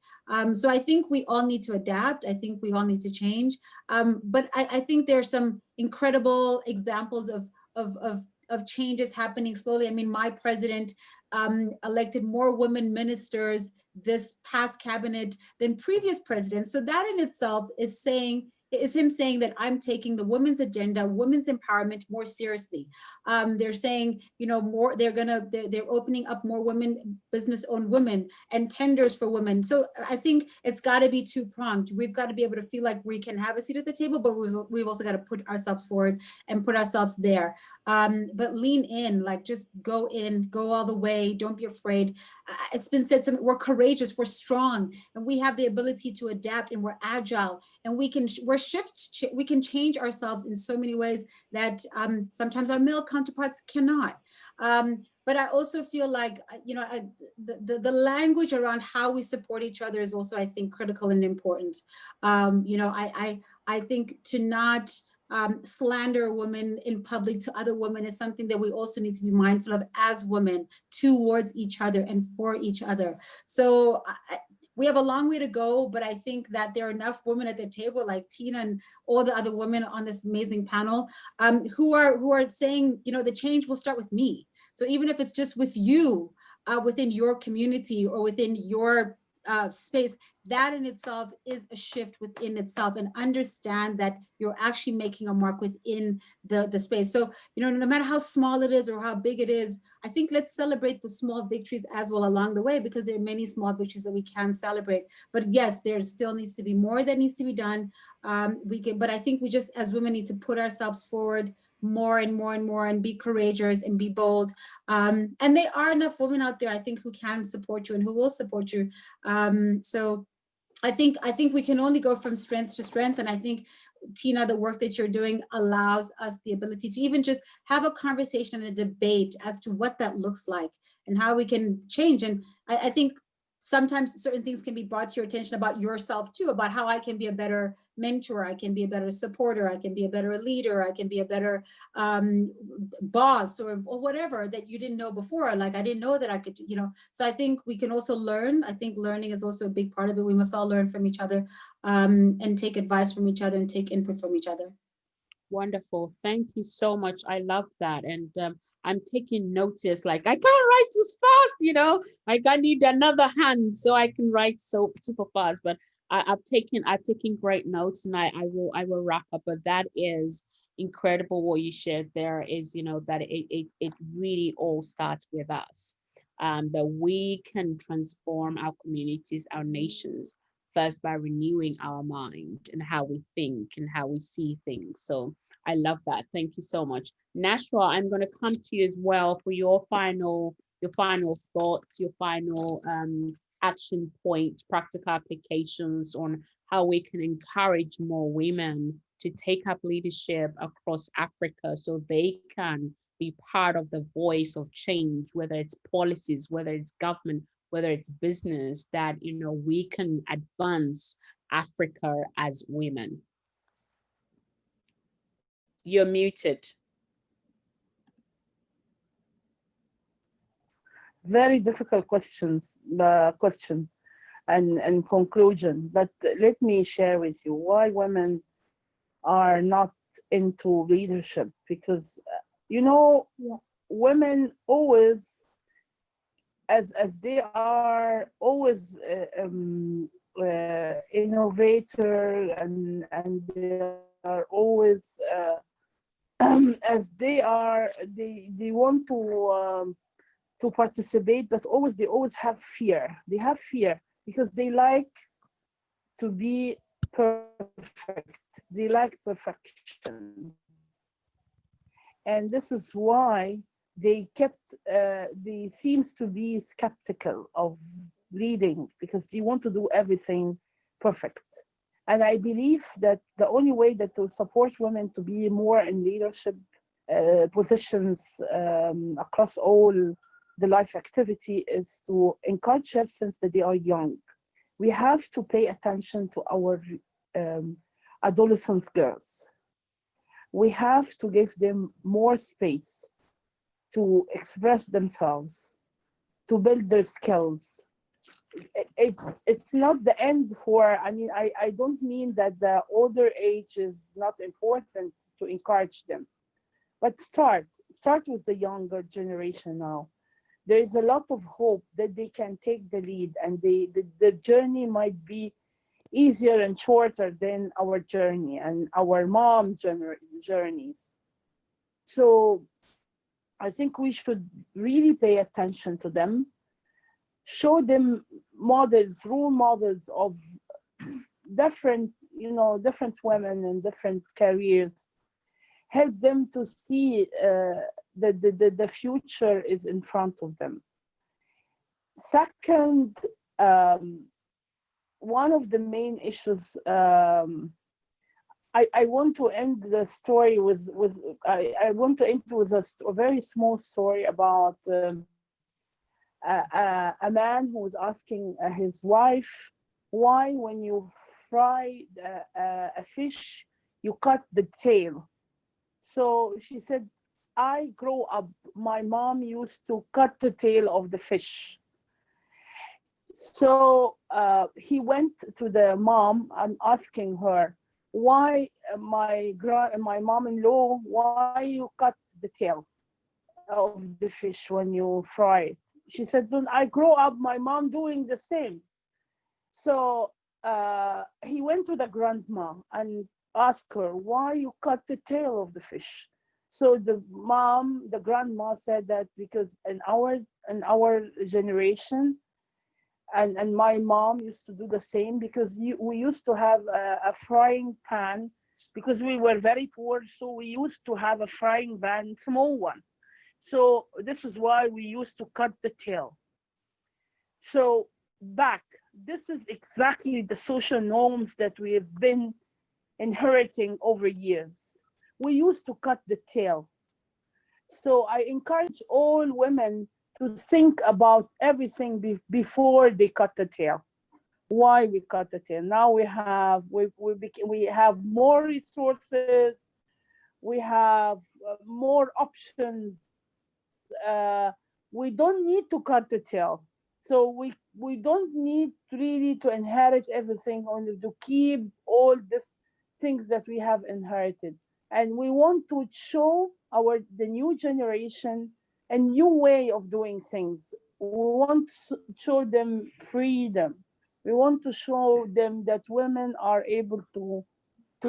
So I think we all need to adapt. I think we all need to change. But I think there's some incredible examples of changes happening slowly. I mean, my president elected more women ministers this past cabinet than previous presidents. So that in itself is him saying that I'm taking the women's agenda, women's empowerment more seriously. They're saying, they're opening up more women, business-owned women, and tenders for women. So I think it's got to be two-pronged. We've got to be able to feel like we can have a seat at the table, but we've also got to put ourselves forward and put ourselves there. But lean in, like just go in, go all the way. Don't be afraid. It's been said, we're courageous, we're strong, and we have the ability to adapt, and we're agile, and we can change ourselves in so many ways that sometimes our male counterparts cannot. But I also feel like, the language around how we support each other is also, I think, critical and important. I think to not slander a woman in public to other women is something that we also need to be mindful of as women, towards each other and for each other. So we have a long way to go, but I think that there are enough women at the table like Tina and all the other women on this amazing panel who are saying, the change will start with me. So even if it's just with you within your community or within your space, that in itself is a shift within itself, and understand that you're actually making a mark within the space. So, no matter how small it is or how big it is, I think let's celebrate the small victories as well along the way, because there are many small victories that we can celebrate. But yes, there still needs to be more that needs to be done. But I think we just, as women, need to put ourselves forward more and more and more, and be courageous and be bold. And there are enough women out there, I think, who can support you and who will support you. So I think we can only go from strength to strength. And I think, Tina, the work that you're doing allows us the ability to even just have a conversation and a debate as to what that looks like and how we can change. And I think sometimes certain things can be brought to your attention about yourself too, about how I can be a better mentor, I can be a better supporter, I can be a better leader, I can be a better boss or whatever that you didn't know before. Like I didn't know that I could, so I think we can also learn. I think learning is also a big part of it. We must all learn from each other and take advice from each other and take input from each other. Wonderful. Thank you so much. I love that. And I'm taking notice, like I can't write this fast, like I need another hand so I can write so super fast. But I've taken great notes, and I will wrap up. But that is incredible what you shared there, is that it really all starts with us. that we can transform our communities, our nations, first by renewing our mind and how we think and how we see things. So I love that. Thank you so much. Nashwa, I'm going to come to you as well for your final thoughts, your final action points, practical applications on how we can encourage more women to take up leadership across Africa so they can be part of the voice of change, whether it's policies, whether it's government, whether it's business, that we can advance Africa as women. You're muted. Very difficult questions, the question and conclusion. But let me share with you why women are not into leadership. Because, women always, as they are always innovator, and they are always as they want to participate, but they always have fear. They have fear because they like to be perfect. They like perfection. And this is why they seems to be skeptical of leading, because they want to do everything perfect. And I believe that the only way that to support women to be more in leadership positions across all the life activity is to encourage them since that they are young. We have to pay attention to our adolescent girls. We have to give them more space to express themselves, to build their skills. It's not the end for, I don't mean that the older age is not important to encourage them, but start with the younger generation now. There is a lot of hope that they can take the lead, and the journey might be easier and shorter than our journey and our mom journeys. So I think we should really pay attention to them, show them role models of different women in different careers, help them to see that the future is in front of them. Second, one of the main issues, I want to end the story with I want to end with a very small story about a man who was asking his wife, why when you fry a fish, you cut the tail. So she said, I grow up, my mom used to cut the tail of the fish. So he went to the mom and asking her, why my mom-in-law, why you cut the tail of the fish when you fry it? She said, I grow up my mom doing the same. So he went to the grandma and asked her, why you cut the tail of the fish? So the grandma said that because in our generation, and my mom used to do the same, because we used to have a frying pan, because we were very poor, so we used to have a frying pan, small one. So this is why we used to cut the tail. So this is exactly the social norms that we have been inheriting over years. We used to cut the tail. So I encourage all women to think about everything before they cut the tail. Why we cut the tail? Now we have more resources. We have more options. We don't need to cut the tail. So we don't need really to inherit everything, only to keep all these things that we have inherited. And we want to show the new generation a new way of doing things. We want to show them freedom. We want to show them that women are able to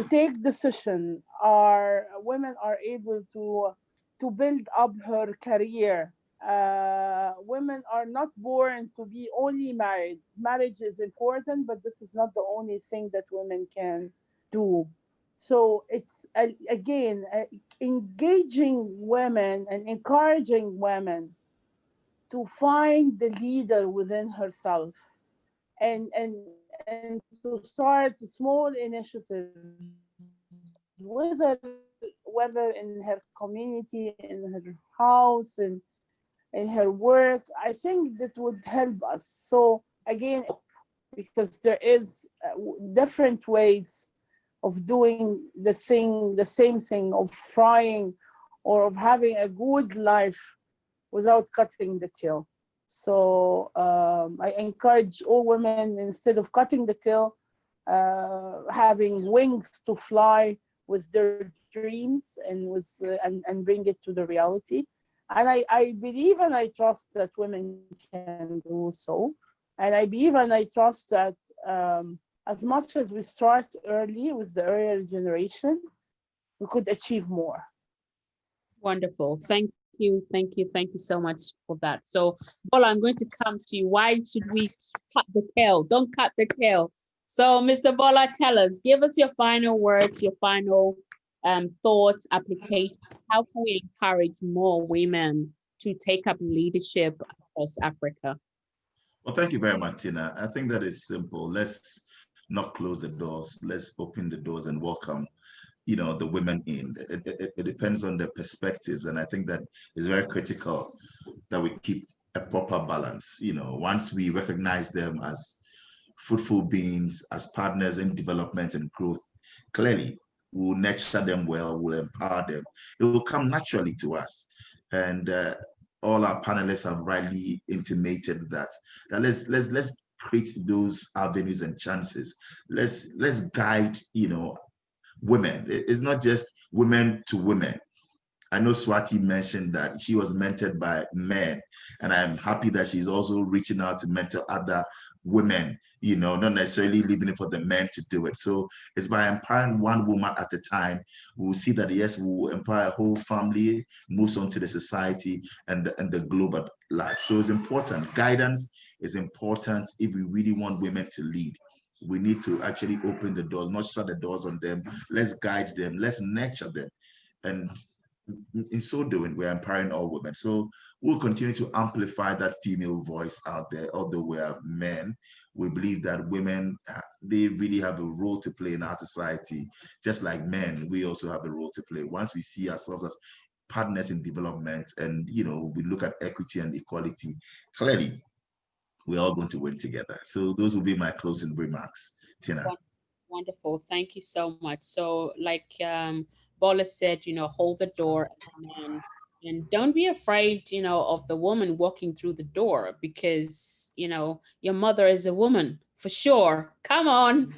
take decisions. Women are able to build up her career women are not born to be only married. Marriage is important, but this is not the only thing that women can do. So it's again engaging women and encouraging women to find the leader within herself, and to start small initiatives, whether in her community, in her house, in her work. I think that would help us. So again, because there is different ways of doing the same thing, of trying or of having a good life without cutting the tail. So I encourage all women, instead of cutting the tail, having wings to fly with their dreams and and bring it to the reality. And I believe and I trust that women can do so. And I believe and I trust that as much as we start early with the earlier generation, we could achieve more. Wonderful. Thank you. Thank you. Thank you so much for that. So, Bola, I'm going to come to you. Why should we cut the tail? Don't cut the tail. So, Mr. Bola, tell us, give us your final words, your final thoughts, application. How can we encourage more women to take up leadership across Africa? Well, thank you very much, Tina. I think that is simple. Let's not close the doors. Let's open the doors and welcome, the women in. It depends on their perspectives. And I think that is very critical that we keep a proper balance. Once we recognize them as fruitful beings, as partners in development and growth, clearly we'll nurture them well, we'll empower them. It will come naturally to us. And all our panelists have rightly intimated that let's create those avenues and chances. Let's guide, women. It's not just women to women. I know Swati mentioned that she was mentored by men, and I'm happy that she's also reaching out to mentor other women, not necessarily leaving it for the men to do it. So it's by empowering one woman at a time, we'll see that, yes, we'll empower a whole family, moves on to the society and the globe at large. So it's important. Guidance is important if we really want women to lead. We need to actually open the doors, not shut the doors on them. Let's guide them. Let's nurture them. And in so doing, we're empowering all women. So we'll continue to amplify that female voice out there, although we're men. We believe that women, they really have a role to play in our society. Just like men, we also have a role to play. Once we see ourselves as partners in development and, we look at equity and equality, clearly, we're all going to win together. So those will be my closing remarks, Tina. Wonderful. Thank you so much. So like Bola said, hold the door and don't be afraid, of the woman walking through the door because, your mother is a woman for sure. Come on,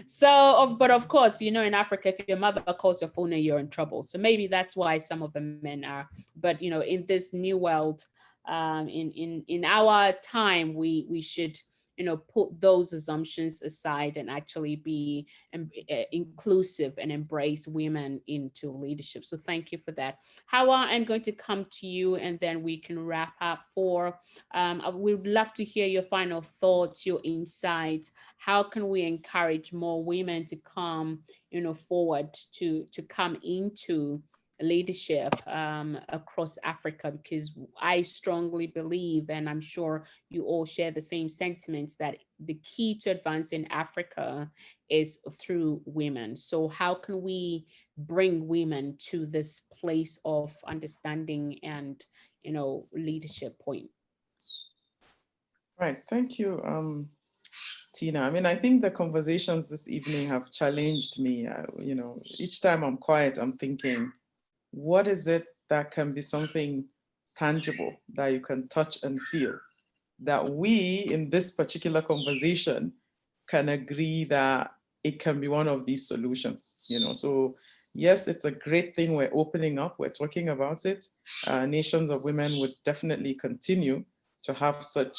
So, but of course, in Africa, if your mother calls your phone, you're in trouble. So maybe that's why some of the men are, but, in this new world, in our time, we should put those assumptions aside and actually be inclusive and embrace women into leadership. So thank you for that. Hawa, I'm going to come to you and then we can wrap up. We would love to hear your final thoughts, your insights. How can we encourage more women to come forward to come into leadership across Africa? Because I strongly believe, and I'm sure you all share the same sentiments, that the key to advancing Africa is through women. So how can we bring women to this place of understanding and leadership point? Right, thank you, Tina. I think the conversations this evening have challenged me. Each time I'm quiet, I'm thinking, what is it that can be something tangible that you can touch and feel, that we in this particular conversation can agree that it can be one of these solutions? So yes, it's a great thing we're opening up, we're talking about it. Nations of Women would definitely continue to have such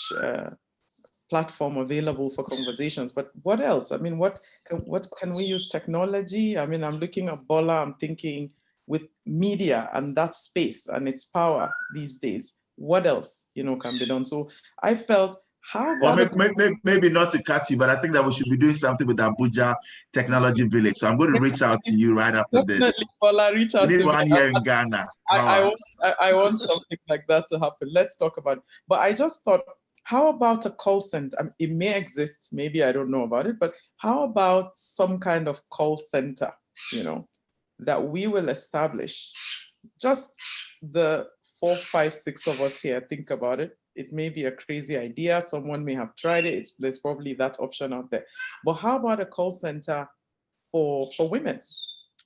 platform available for conversations. But what else? What can we use? Technology? I'm looking at Bola, I'm thinking with media and that space and its power these days, what else, can be done? So I felt, how Well, about maybe not to cut you, but I think that we should be doing something with Abuja Technology Village. So I'm going to reach out to you right after this. definitely, Paula, reach out We need to me. one here in Ghana. I want something like that to happen. Let's talk about it. But I just thought, how about a call center? I mean, it may exist, maybe I don't know about it, but how about some kind of call center, that we will establish? Just the 4, 5, 6 of us here think about it. It may be a crazy idea. Someone may have tried it. There's probably that option out there. But how about a call center for women?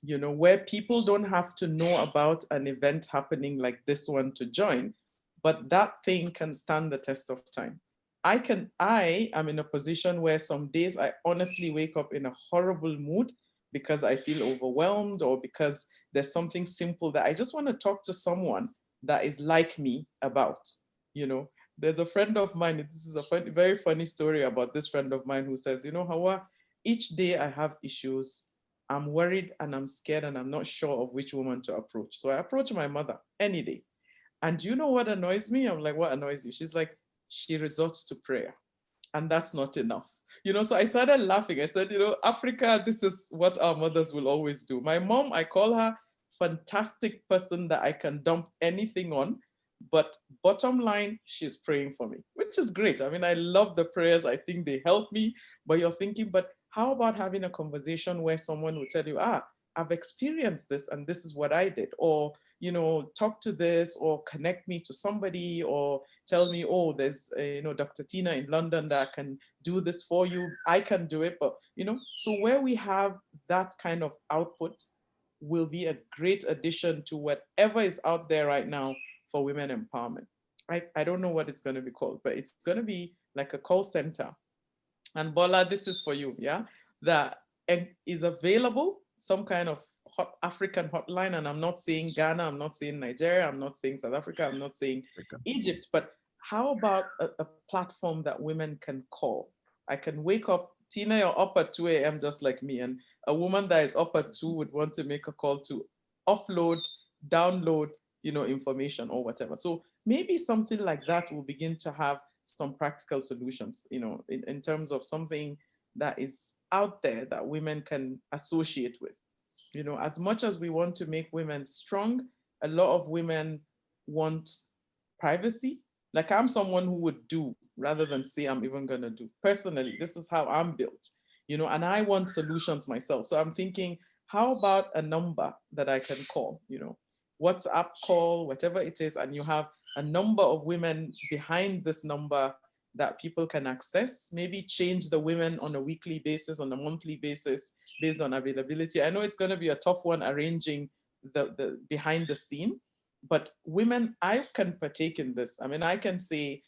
Where people don't have to know about an event happening like this one to join, but that thing can stand the test of time. I am in a position where some days I honestly wake up in a horrible mood because I feel overwhelmed, or because there's something simple that I just want to talk to someone that is like me about. There's a friend of mine, this is a very funny story about this friend of mine who says, Hawa, each day I have issues, I'm worried and I'm scared and I'm not sure of which woman to approach. So I approach my mother any day. And do you know what annoys me? I'm like, what annoys you? She's like, she resorts to prayer. And that's not enough. So I started laughing. I said, Africa, this is what our mothers will always do. My mom, I call her fantastic person that I can dump anything on. But bottom line, she's praying for me, which is great. I mean, I love the prayers. I think they help me. But you're thinking, but how about having a conversation where someone will tell you, I've experienced this and this is what I did, or, talk to this, or connect me to somebody, or tell me, oh, there's, Dr. Tina in London that can do this for you. I can do it, but, so where we have that kind of output will be a great addition to whatever is out there right now for women empowerment. I don't know what it's going to be called, but it's going to be like a call center. And Bola, this is for you, yeah? That is available, some kind of African hotline. And I'm not saying Ghana, I'm not saying Nigeria, I'm not saying South Africa, I'm not saying Egypt, but how about a platform that women can call? I can wake up, Tina, you're up at 2 a.m. just like me, and a woman that is up at 2 would want to make a call to offload, download, information or whatever. So maybe something like that will begin to have some practical solutions, in terms of something that is out there that women can associate with. As much as we want to make women strong, a lot of women want privacy. Like, I'm someone who would do rather than say I'm even gonna do. Personally, this is how I'm built, and I want solutions myself. So I'm thinking, how about a number that I can call, WhatsApp call, whatever it is, and you have a number of women behind this number that people can access, maybe change the women on a weekly basis, on a monthly basis, based on availability. I know it's going to be a tough one arranging the behind the scene, but women, I can partake in this. I mean, I can say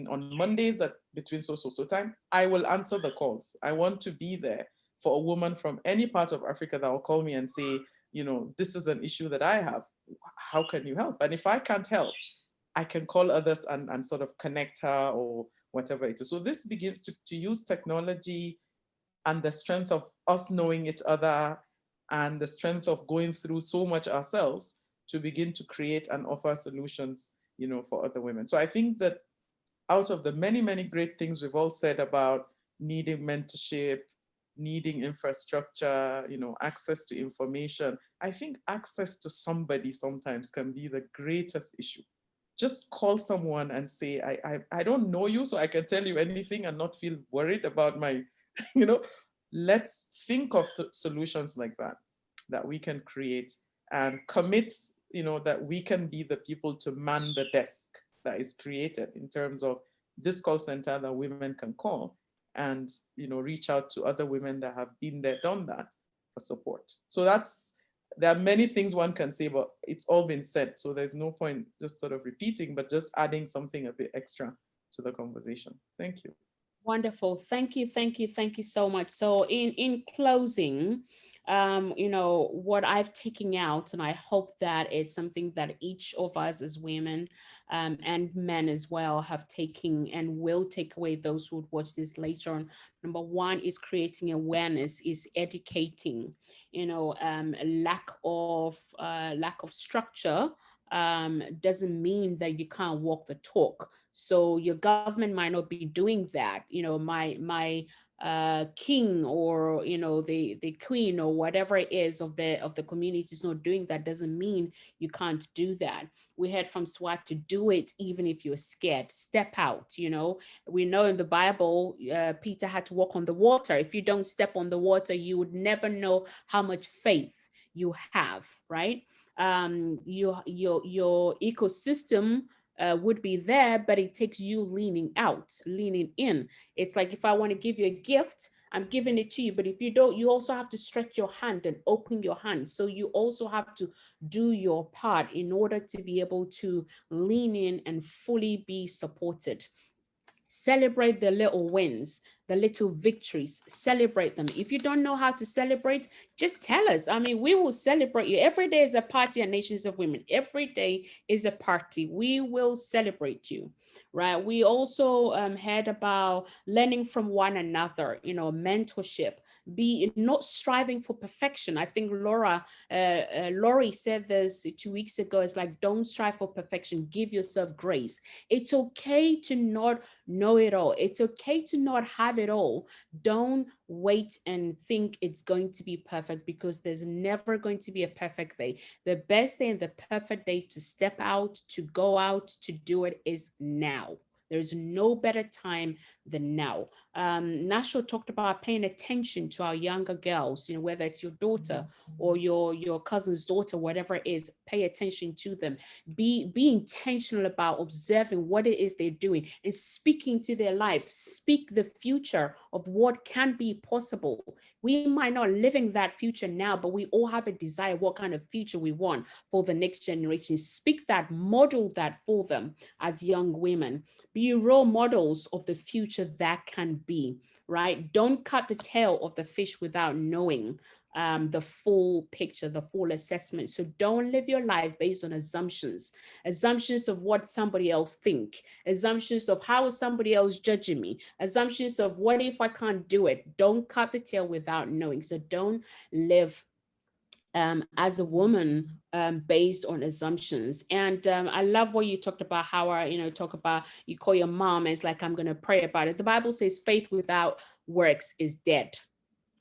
on Mondays at between so time, I will answer the calls. I want to be there for a woman from any part of Africa that will call me and say, this is an issue that I have. How can you help? And if I can't help, I can call others and sort of connect her or whatever it is. So this begins to use technology and the strength of us knowing each other and the strength of going through so much ourselves to begin to create and offer solutions, for other women. So I think that out of the many, many great things we've all said about needing mentorship, needing infrastructure, access to information, I think access to somebody sometimes can be the greatest issue. Just call someone and say, I don't know you, so I can tell you anything and not feel worried about my, let's think of solutions like that we can create and commit, that we can be the people to man the desk that is created in terms of this call center that women can call and, reach out to other women that have been there, done that for support. So there are many things one can say, but it's all been said. So there's no point just sort of repeating, but just adding something a bit extra to the conversation. Thank you. Wonderful. Thank you. Thank you. Thank you so much. So in closing, You know, what I've taken out, and I hope that is something that each of us as women and men as well have taken and will take away, those who would watch this later on. Number one is creating awareness, is educating. You know, lack of structure doesn't mean that you can't walk the talk. So your government might not be doing that. You know, my king, or you know, the queen, or whatever it is of the community is not doing that, doesn't mean you can't do that. We heard from Swat to do it even if you're scared. Step out. You know, we know in the Bible, Peter had to walk on the water. If you don't step on the water, you would never know how much faith you have, right? Your ecosystem would be there, but it takes you leaning out, leaning in. It's like, if I want to give you a gift, I'm giving it to you, but if you don't, you also have to stretch your hand and open your hand. So you also have to do your part in order to be able to lean in and fully be supported. Celebrate the little wins, the little victories, celebrate them. If you don't know how to celebrate, just tell us. I mean, we will celebrate you. Every day is a party at Nations of Women. Every day is a party. We will celebrate you, right? We also heard about learning from one another, you know, mentorship, be not striving for perfection. I think Laurie said this 2 weeks ago. It's like, don't strive for perfection. Give yourself grace. It's okay to not know it all. It's okay to not have it all. Don't wait and think it's going to be perfect, because there's never going to be a perfect day. The best day and the perfect day to step out, to go out, to do it is now. There's no better time than now. Nashua talked about paying attention to our younger girls, you know, whether it's your daughter or your cousin's daughter, whatever it is, pay attention to them. Be intentional about observing what it is they're doing and speaking to their life. Speak the future of what can be possible. We might not living that future now, but we all have a desire what kind of future we want for the next generation. Speak that, model that for them as young women. Be role models of the future that can be, right? Don't cut the tail of the fish without knowing the full picture, the full assessment. So don't live your life based on assumptions of what somebody else think, assumptions of how is somebody else judging me, assumptions of what if I can't do it. Don't cut the tail without knowing. So don't live as a woman based on assumptions. And I love what you talked about, how you know, talk about, you call your mom and it's like, I'm going to pray about it. The Bible says faith without works is dead.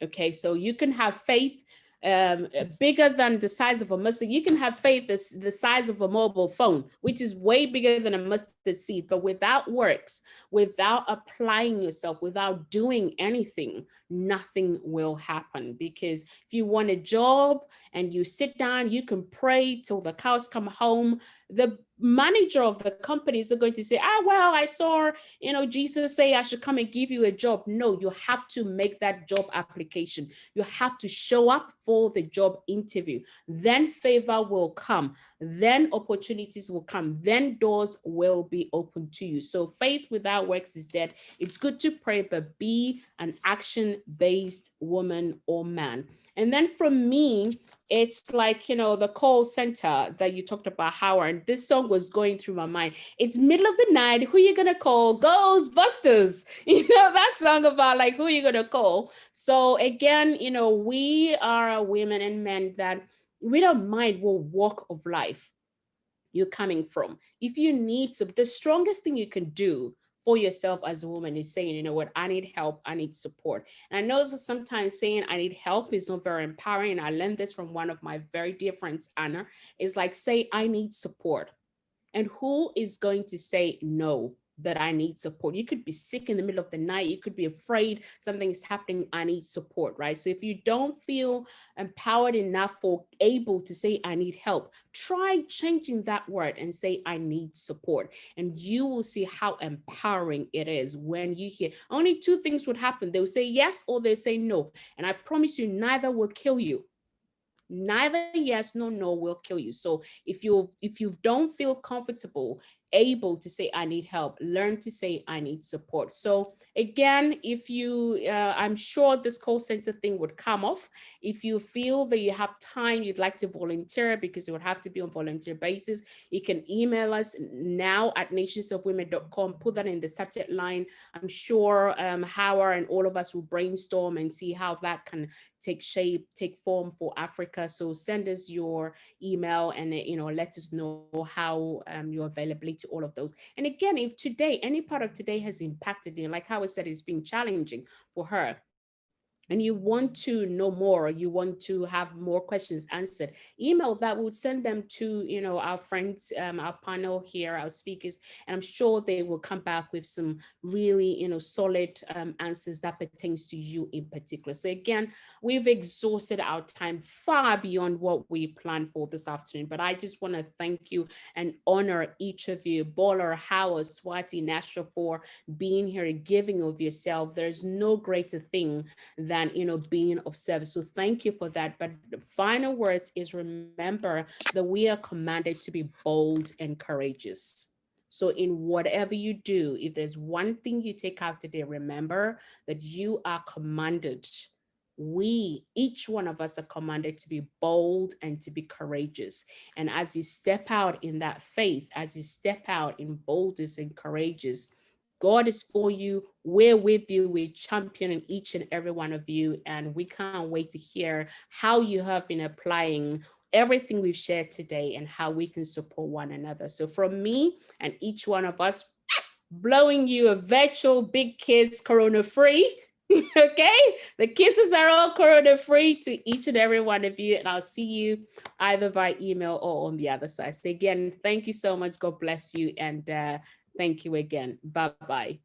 Okay, so you can have faith bigger than the size of a mustard. You can have faith the size of a mobile phone, which is way bigger than a mustard seed. But without works, without applying yourself, without doing anything, nothing will happen. Because if you want a job and you sit down, you can pray till the cows come home. The manager of the companies are going to say, well, I saw, you know, Jesus say I should come and give you a job. No, you have to make that job application. You have to show up for the job interview. Then favor will come. Then opportunities will come. Then doors will be open to you. So faith without works is dead. It's good to pray, but be an action-based woman or man. And then from me, it's like, you know, the call center that you talked about, Howard. This song was going through my mind. It's middle of the night. Who you gonna call? Ghostbusters. You know, that song about like, who you gonna call? So again, you know, we are women and men that we don't mind what walk of life you're coming from. If you need some, the strongest thing you can do for yourself as a woman is saying, you know what, I need help, I need support. And I know that sometimes saying I need help is not very empowering. And I learned this from one of my very dear friends, Anna, is like, say, I need support. And who is going to say no, that I need support? You could be sick in the middle of the night. You could be afraid something is happening. I need support, right? So if you don't feel empowered enough or able to say, I need help, try changing that word and say, I need support. And you will see how empowering it is when you hear. Only two things would happen. They will say yes or they say no. And I promise you, neither will kill you. Neither yes nor no will kill you. So if you don't feel comfortable able to say, I need help. Learn to say, I need support. So again, if you, I'm sure this call center thing would come off. If you feel that you have time, you'd like to volunteer, because it would have to be on volunteer basis, you can email us now at nationsofwomen.com, put that in the subject line. I'm sure Howard and all of us will brainstorm and see how that can take shape, take form for Africa. So send us your email and let us know how your availability, all of those. And again, if today, any part of today has impacted you, like Howard said, it's been challenging for her, and you want to know more, you want to have more questions answered, email that. We'll send them to our friends, our panel here, our speakers, and I'm sure they will come back with some really solid answers that pertains to you in particular. So again, we've exhausted our time far beyond what we planned for this afternoon, but I just want to thank you and honor each of you, Bola, Howard, Swati, Nasha, for being here, giving of yourself. There's no greater thing than being of service. So thank you for that. But the final words is, remember that we are commanded to be bold and courageous. So in whatever you do, if there's one thing you take out today, remember that you are commanded. Each one of us are commanded to be bold and to be courageous. And as you step out in that faith, as you step out in boldness and courageous, God is for you. We're with you. We're championing each and every one of you. And we can't wait to hear how you have been applying everything we've shared today and how we can support one another. So from me and each one of us, blowing you a virtual big kiss, corona free. Okay, the kisses are all corona free to each and every one of you, and I'll see you either by email or on the other side. So again, thank you so much. God bless you, and thank you again. Bye-bye.